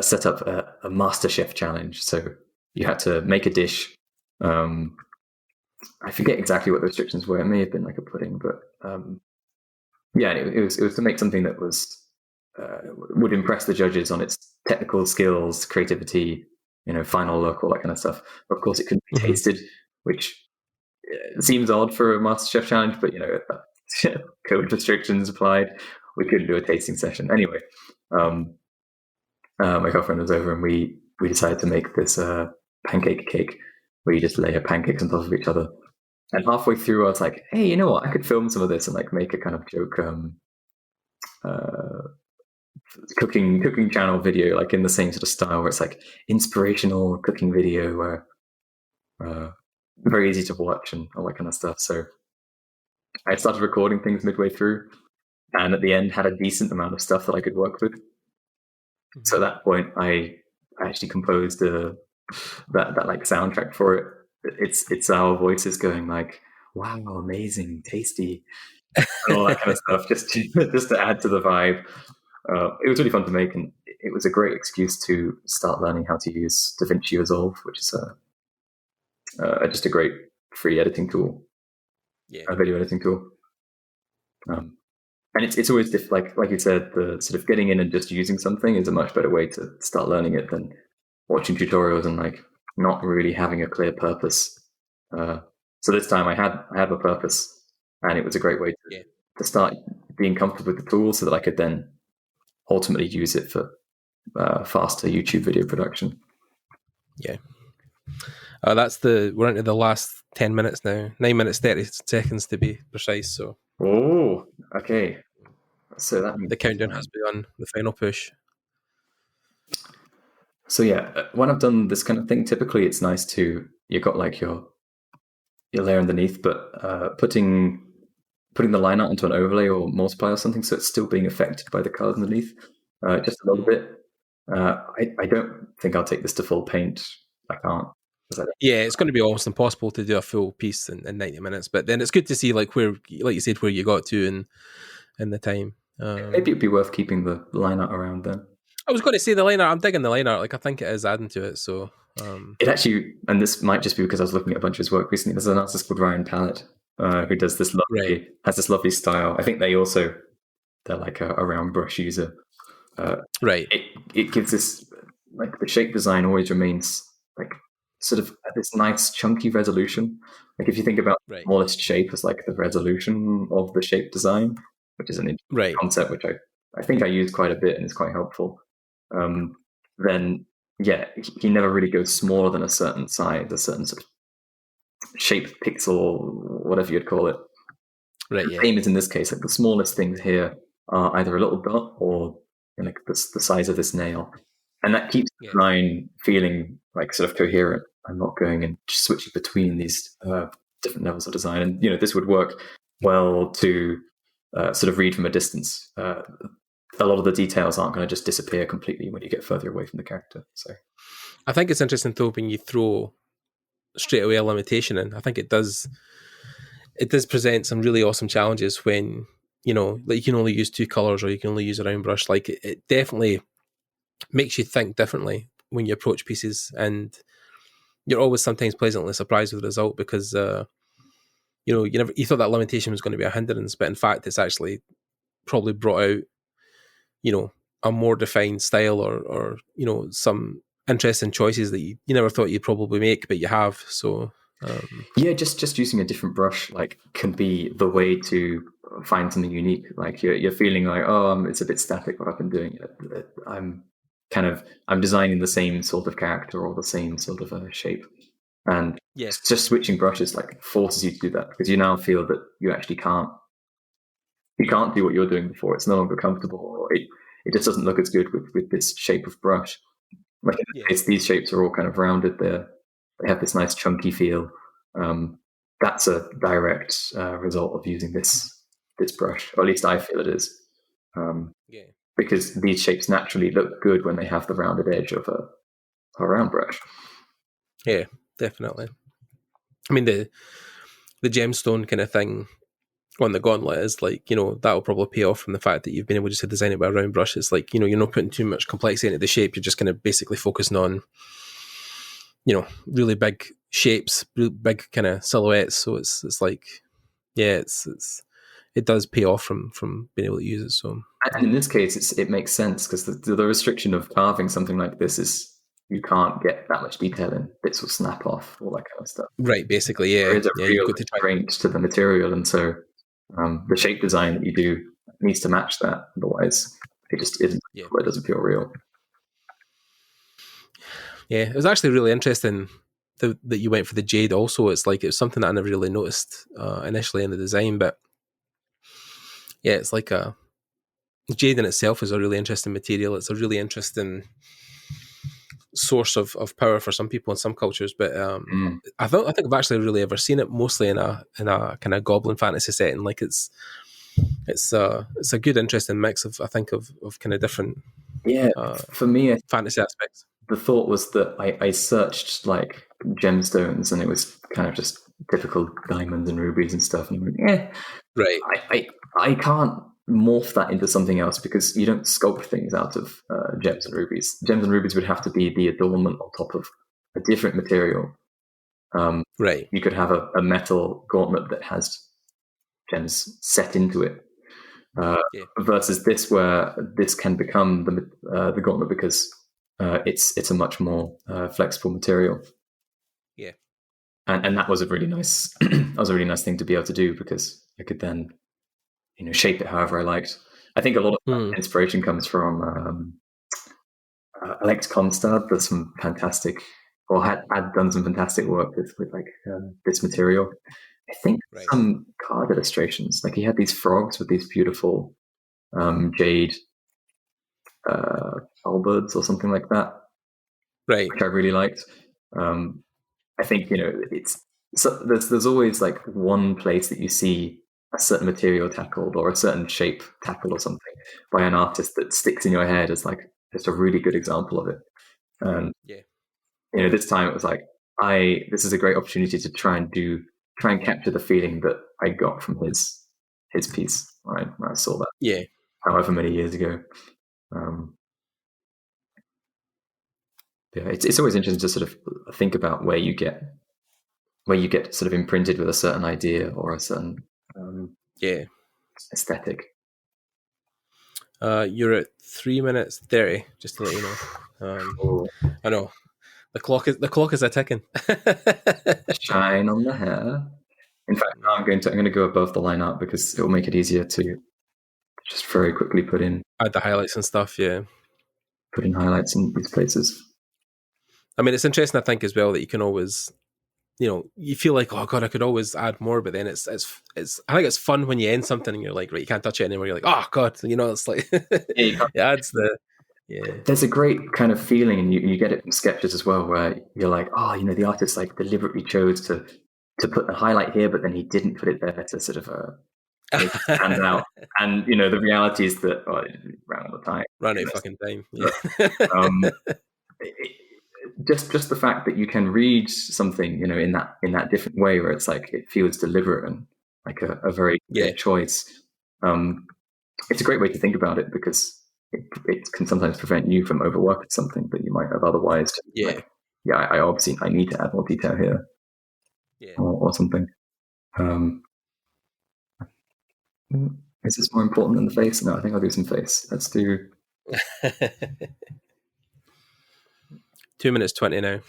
set up a MasterChef challenge. So you had to make a dish. I forget exactly what the restrictions were. It may have been like a pudding, but it was to make something that was would impress the judges on its technical skills, creativity, final look, all that kind of stuff. But of course, it couldn't be tasted, which seems odd for a MasterChef challenge, but COVID restrictions applied. We couldn't do a tasting session anyway. My girlfriend was over, and we decided to make this pancake cake where you just layer pancakes on top of each other. And halfway through, I was like, "Hey, you know what? I could film some of this and like make a kind of joke cooking channel video, like in the same sort of style, where it's like inspirational cooking video, where very easy to watch and all that kind of stuff." So I started recording things midway through, and at the end had a decent amount of stuff that I could work with. So at that point, I actually composed that like soundtrack for it. It's our voices going like, "Wow, amazing, tasty," and all that kind of stuff, just to add to the vibe. It was really fun to make, and it was a great excuse to start learning how to use DaVinci Resolve, which is just a great free editing tool, a video editing tool. And it's always like you said, the sort of getting in and just using something is a much better way to start learning it than watching tutorials and like not really having a clear purpose. So this time I had a purpose, and it was a great way to start being comfortable with the tool, so that I could then ultimately use it for faster YouTube video production. Yeah. We're into the last 10 minutes now. 9 minutes 30 seconds to be precise. So. Oh, okay. So that means the countdown has begun. The final push. So yeah, when I've done this kind of thing, typically it's nice you got like your layer underneath, but putting the line art onto an overlay or multiply or something, so it's still being affected by the colors underneath, just a little bit. I don't think I'll take this to full paint. I can't. It's going to be almost impossible to do a full piece in 90 minutes. But then it's good to see like where, like you said, where you got to in the time. Maybe it'd be worth keeping the line art around then. I was going to say the line art. I'm digging the line art. Like I think it is adding to it. So it actually, and this might just be because I was looking at a bunch of his work recently. There's an artist called Ryan Pallet who does this lovely, has this lovely style. I think they're like a round brush user. Right. It gives this, like, the shape design always remains like sort of at this nice chunky resolution. Like if you think about the smallest shape as like the resolution of the shape design, which is an interesting concept, which I think I use quite a bit and it's quite helpful. Then he never really goes smaller than a certain size, a certain sort of shape pixel, whatever you'd call it. Right. Yeah. Same as in this case, like the smallest things here are either a little dot or like the size of this nail, and that keeps the line feeling like sort of coherent. I'm not going and switching between these different levels of design, and this would work well to sort of read from a distance. A lot of the details aren't going to just disappear completely when you get further away from the character. So I think it's interesting though when you throw straight away a limitation in. I think it does present some really awesome challenges when like you can only use 2 colors or you can only use a round brush. Like it definitely makes you think differently when you approach pieces, and you're always sometimes pleasantly surprised with the result because you thought that limitation was going to be a hindrance, but in fact it's actually probably brought out a more defined style or some interesting choices that you never thought you'd probably make, but you have. So just using a different brush can be the way to find something unique. Like you're feeling like, it's a bit static what I've been doing. I'm designing the same sort of character or the same sort of shape, and just switching brushes forces you to do that, because you now feel that you actually can't do what you're doing before. It's no longer comfortable, or it just doesn't look as good with this shape of brush. Like in this case, these shapes are all kind of rounded. They have this nice chunky feel. That's a direct result of using this brush, or at least I feel it is. Because these shapes naturally look good when they have the rounded edge of a round brush. Yeah, definitely. I mean, the gemstone kind of thing on the gauntlet is like, that'll probably pay off from the fact that you've been able just to design it with a round brush. It's like, you're not putting too much complexity into the shape. You're just kind of basically focusing on, really big shapes, big kind of silhouettes. So it's like, it does pay off from being able to use it. So, and in this case, it makes sense, because the restriction of carving something like this is you can't get that much detail in. Bits will snap off, all that kind of stuff. Right, basically, yeah. There is a real constraint to the material, and so the shape design that you do needs to match that. Otherwise, it just isn't. It doesn't feel real. Yeah, it was actually really interesting that you went for the jade also. It's like, it was something that I never really noticed initially in the design, but yeah, it's like jade in itself is a really interesting material. It's a really interesting source of power for some people in some cultures, but I think I've actually really ever seen it mostly in a kind of goblin fantasy setting. Like it's a good, interesting mix of kind of different for me fantasy aspects. The thought was that I searched gemstones, and it was kind of just typical diamonds and rubies and stuff, and I went, right, I can't morph that into something else, because you don't sculpt things out of gems and rubies. Gems and rubies would have to be the adornment on top of a different material. Right. You could have a metal gauntlet that has gems set into it, versus this, where this can become the gauntlet because it's a much more flexible material. Yeah. And that was a really nice thing to be able to do, because I could then shape it however I liked. I think a lot of inspiration comes from Alex Constad. Does some fantastic, or had done some fantastic work with this material. I think some card illustrations, he had these frogs with these beautiful jade albirds or something like that, right? Which I really liked. I think there's always one place that you see a certain material tackled, or a certain shape tackled, or something by an artist that sticks in your head as just a really good example of it. And this time it was this is a great opportunity to try and capture the feeling that I got from his piece when I saw that. Yeah. However many years ago. It's always interesting to sort of think about where you get sort of imprinted with a certain idea or a certain aesthetic. You're at 3 minutes 30, just to let you know. I know the clock is a ticking. Shine on the hair. In fact, now I'm going to go above the line art, because it will make it easier to just very quickly add the highlights and stuff. Yeah, put in highlights in these places. I mean, it's interesting, I think, as well, that you can always you feel like, oh god, I could always add more, but then it's I think it's fun when you end something and you're like, right, you can't touch it anymore. You're like, oh god, it's like it adds the There's a great kind of feeling, and you get it from sketches as well, where you're like, oh, the artist like deliberately chose to put the highlight here, but then he didn't put it there to sort of stand out. And the reality is that it ran out of time. Ran out of fucking time. Yeah. Just the fact that you can read something, in that different way, where it's like it feels deliberate and like a very clear choice. It's a great way to think about it, because it can sometimes prevent you from overworking something that you might have otherwise. I need to add more detail here, or something. Is this more important than the face? No, I think I'll do some face. Let's do 2 minutes 20 now.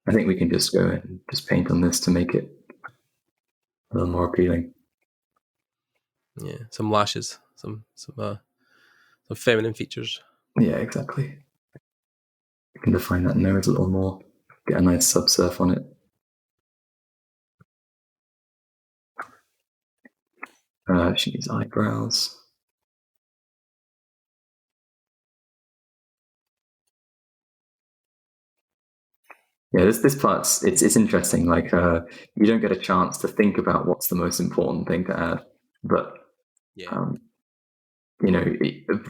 I think we can just go and just paint on this to make it a little more appealing. Yeah, some lashes, some feminine features. Yeah, exactly. We can define that nose a little more. Get a nice subsurf on it. She needs eyebrows. Yeah, this part's it's interesting. Like you don't get a chance to think about what's the most important thing to add, but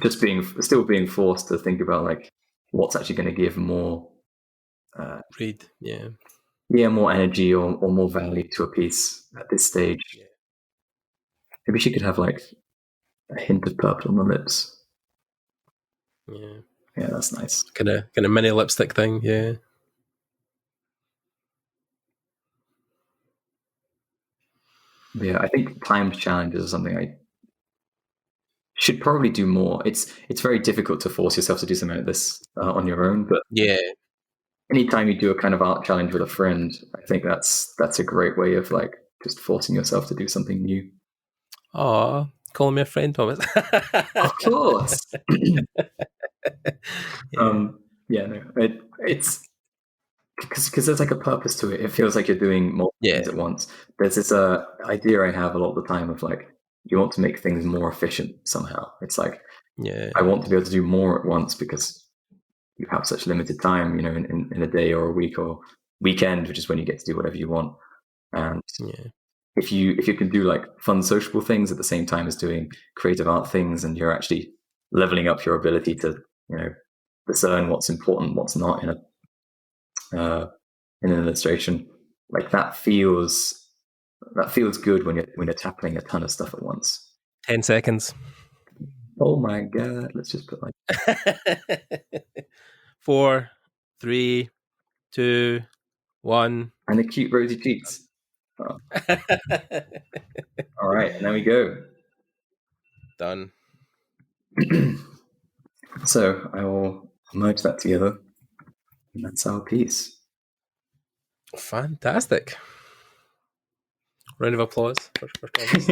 just still being forced to think about like what's actually going to give more more energy or more value to a piece at this stage. Maybe she could have like a hint of purple on the lips. Yeah, that's nice. Kind of mini lipstick thing. Yeah, I think timed challenges are something I should probably do more. It's very difficult to force yourself to do something like this on your own, but anytime you do a kind of art challenge with a friend, I think that's a great way of like just forcing yourself to do something new. Oh, calling me a friend, Thomas. Of course. It's because there's like a purpose to it. It feels like you're doing more things at once. There's this idea I have a lot of the time of like, you want to make things more efficient somehow. It's like, I want to be able to do more at once because you have such limited time, in a day or a week or weekend, which is when you get to do whatever you want. And if you can do like fun sociable things at the same time as doing creative art things, and you're actually leveling up your ability to discern what's important, what's not in an illustration, like that feels good when you're tackling a ton of stuff at once. 10 seconds. Oh my god, let's just put like 4, 3, 2, 1. And the cute rosy cheeks. Oh. All right, and there we go. Done. So I will merge that together, and that's our piece. Fantastic. Round of applause for Thomas.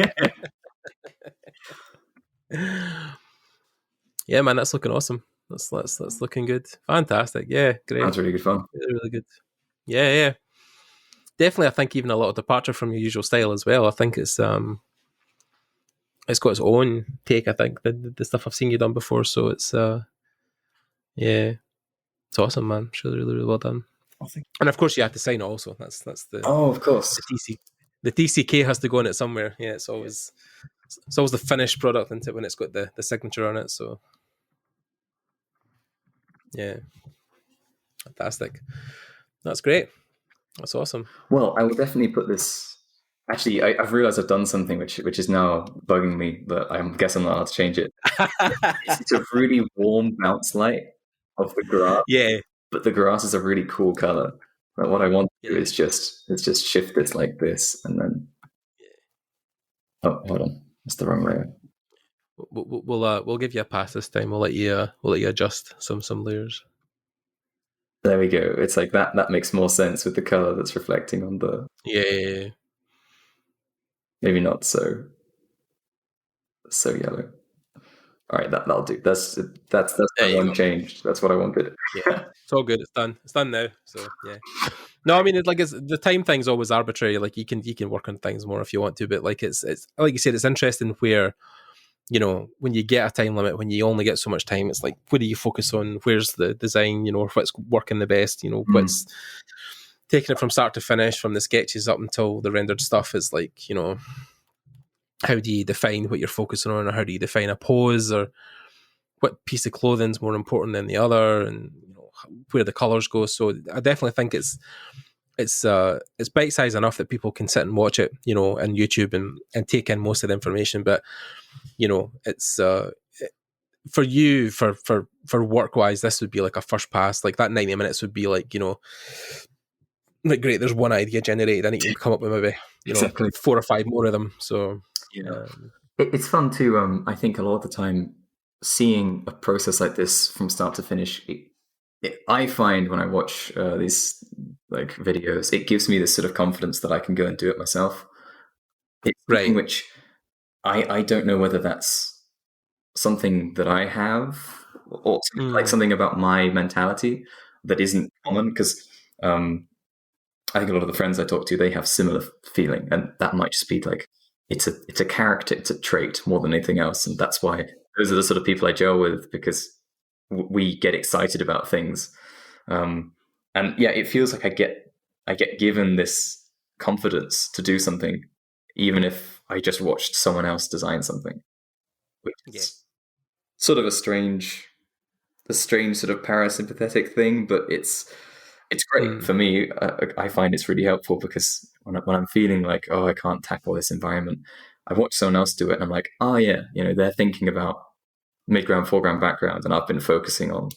Yeah, man, that's looking awesome. That's looking good. Fantastic. Yeah, great. That's really good fun. Really good. Yeah. Definitely, I think even a lot of departure from your usual style as well. I think it's got its own take. I think the stuff I've seen you done before. So it's it's awesome, man. It's really, really well done. And of course, you have to sign it also. That's the of course the TCK has to go in it somewhere. Yeah, it's always the finished product until when it's got the signature on it. So yeah, fantastic. That's great. That's awesome. Well, I will definitely put this. Actually, I've realized I've done something which is now bugging me, but I guess I'm not allowed to change it. It's a really warm bounce light of the grass. Yeah. But the grass is a really cool color. But what I want to do is just shift this like this, and then. Oh, hold on, that's the wrong layer. We'll give you a pass this time. We'll let you adjust some layers. There we go. It's like that makes more sense with the color that's reflecting on the. Yeah. Maybe not so yellow. All right, that'll do. That's my one change. That's what I wanted. Yeah, it's all good. It's done. It's done now. So yeah. No, I mean, it's the time thing's always arbitrary. Like you can work on things more if you want to, but like it's like you said, it's interesting where, you know, when you get a time limit, when you only get so much time, it's like, what do you focus on? Where's the design? You know, what's working the best? You know, what's taking it from start to finish, from the sketches up until the rendered stuff. Is like, you know, how do you define what you're focusing on, or how do you define a pose, or what piece of clothing is more important than the other, and you know, where the colors go. So I definitely think it's bite sized enough that people can sit and watch it, you know, on YouTube and take in most of the information. But you know, it's for you, for work wise, this would be like a first pass. Like that 90 minutes would be like, you know, like great, there's one idea generated, I need to come up with maybe, you know, 4 or 5 more of them. So yeah, it's fun too. I think a lot of the time, seeing a process like this from start to finish, I find when I watch these like videos, it gives me this sort of confidence that I can go and do it myself. It's something which I don't know whether that's something that I have, or like something about my mentality that isn't common, because I think a lot of the friends I talk to, they have similar feeling, and that might just be like it's a character, it's a trait more than anything else, and that's why those are the sort of people I gel with, because we get excited about things, and yeah, it feels like I get given this confidence to do something, even if I just watched someone else design something, which is sort of a strange sort of parasympathetic thing, but it's great for me. I find it's really helpful, because when I'm feeling like, oh, I can't tackle this environment, I watch someone else do it, and I'm like, oh yeah, you know, they're thinking about midground, foreground, background, and I've been focusing on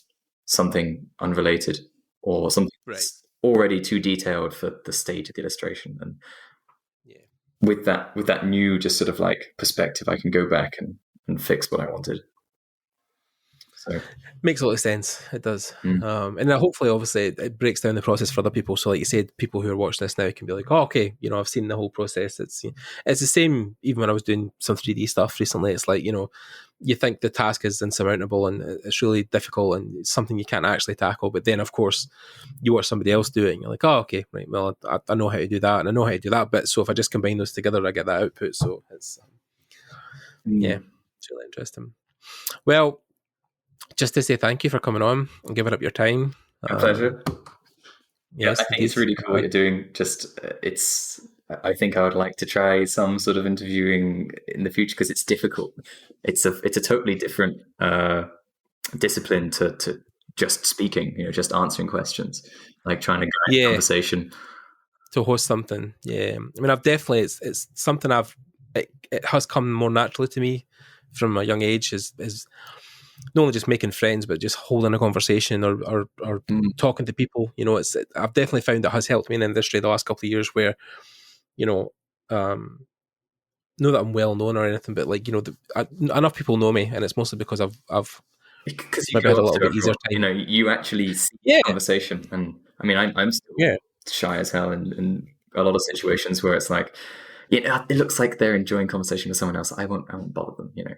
something unrelated or something that's already too detailed for the stage of the illustration. And with that new just sort of like perspective, I can go back and fix what I wanted. So makes a lot of sense. It does. And then hopefully, obviously, it breaks down the process for other people. So like you said, people who are watching this now can be like, oh, okay, you know, I've seen the whole process. It's the same. Even when I was doing some 3D stuff recently, it's like, you know, you think the task is insurmountable and it's really difficult and it's something you can't actually tackle. But then, of course, you watch somebody else do it and you're like, oh, okay, right, well, I know how to do that and I know how to do that bit. So if I just combine those together, I get that output. So it's, it's really interesting. Well, just to say thank you for coming on and giving up your time. A pleasure. Yes, I think it's really cool what you're doing. Just I think I would like to try some sort of interviewing in the future, because it's difficult. It's a totally different discipline to just speaking, you know, just answering questions, like trying to guide a conversation. To host something, I mean, I've definitely it's something it has come more naturally to me from a young age. Is not only just making friends, but just holding a conversation or talking to people. You know, I've definitely found it has helped me in the industry the last couple of years, where, you know, not that I'm well known or anything, but like, you know, enough people know me, and it's mostly because I've because you maybe had a little bit easier time. You know, you actually see the conversation, and I mean, I'm still shy as hell in a lot of situations where it's like, it looks like they're enjoying conversation with someone else. I won't bother them, you know.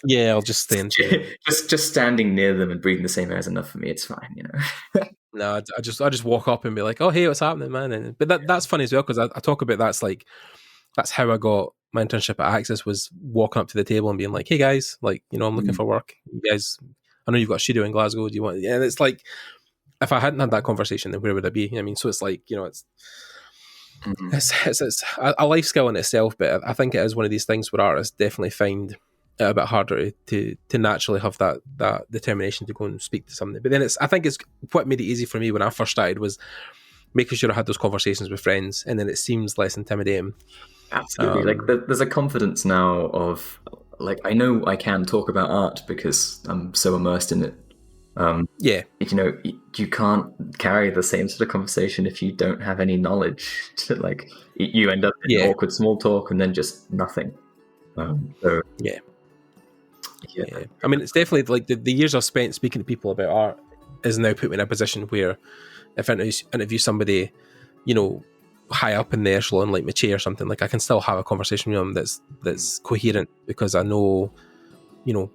Yeah, I'll just stay into just standing near them and breathing the same air is enough for me. It's fine, you know. No, I just walk up and be like, "Oh, hey, what's happening, man?" But that's funny as well, because I talk about that's how I got my internship at Axis, was walking up to the table and being like, "Hey guys, like, you know, I'm looking for work. You guys, I know you've got a studio in Glasgow. Do you want?" And it's like, if I hadn't had that conversation, then where would I be? I mean, so it's like, you know, it's a life skill in itself, but I think it is one of these things where artists definitely find it a bit harder to naturally have that determination to go and speak to somebody. But then I think it's what made it easy for me when I first started was making sure I had those conversations with friends, and then it seems less intimidating. Absolutely. Like there's a confidence now of like, I know I can talk about art because I'm so immersed in it. You know, you can't carry the same sort of conversation if you don't have any knowledge. Like you end up in awkward small talk and then just nothing. I mean, it's definitely like the years I've spent speaking to people about art has now put me in a position where if I interview somebody, you know, high up in the echelon, like Mache or something, like I can still have a conversation with them that's coherent, because I know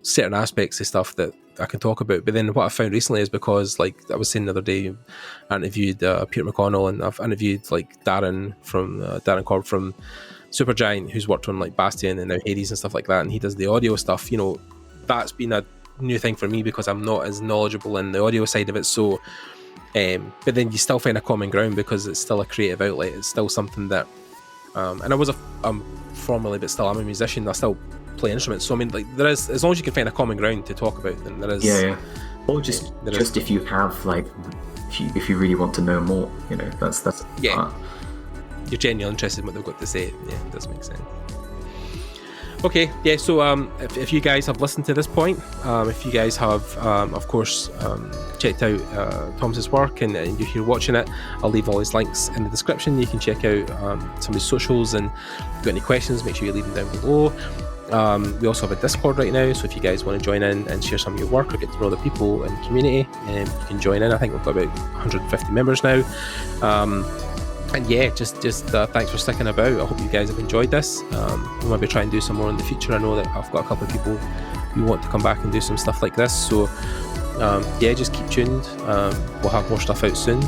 certain aspects of stuff that I can talk about. But then what I found recently is, because like I was saying the other day, I interviewed Peter McConnell, and I've interviewed like Darren Korb from Supergiant, who's worked on like Bastion and now Hades and stuff like that, and he does the audio stuff. That's been a new thing for me because I'm not as knowledgeable in the audio side of it. So but then you still find a common ground because it's still a creative outlet. It's still something that and I'm formerly, but still I'm a musician. I still play instruments. So I mean, like, there is, as long as you can find a common ground to talk about, then there is. Yeah. Or just if you have like, if you really want to know more, that's yeah. You're genuinely interested in what they've got to say. Yeah, it does make sense. Okay, yeah, so if you guys have listened to this point, if you guys have, of course, checked out Tom's work and you're here watching it, I'll leave all his links in the description. You can check out some of his socials, and if you've got any questions, make sure you leave them down below. We also have a Discord right now, so if you guys want to join in and share some of your work or get to know the people in the community, you can join in. I think we've got about 150 members now. And yeah, just thanks for sticking about. I hope you guys have enjoyed this. We'll maybe try and do some more in the future. I know that I've got a couple of people who want to come back and do some stuff like this. So yeah, just keep tuned. We'll have more stuff out soon.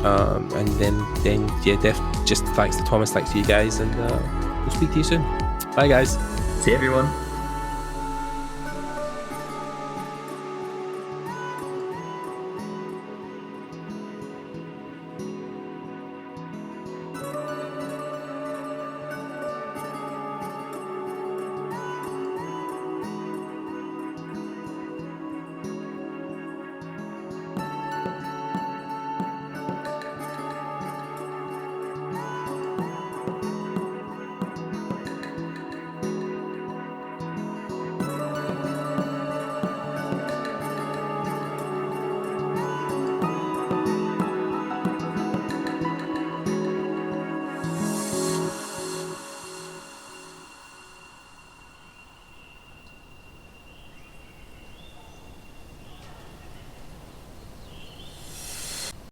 And then yeah, just thanks to Thomas, thanks to you guys, and we'll speak to you soon. Bye guys. See everyone.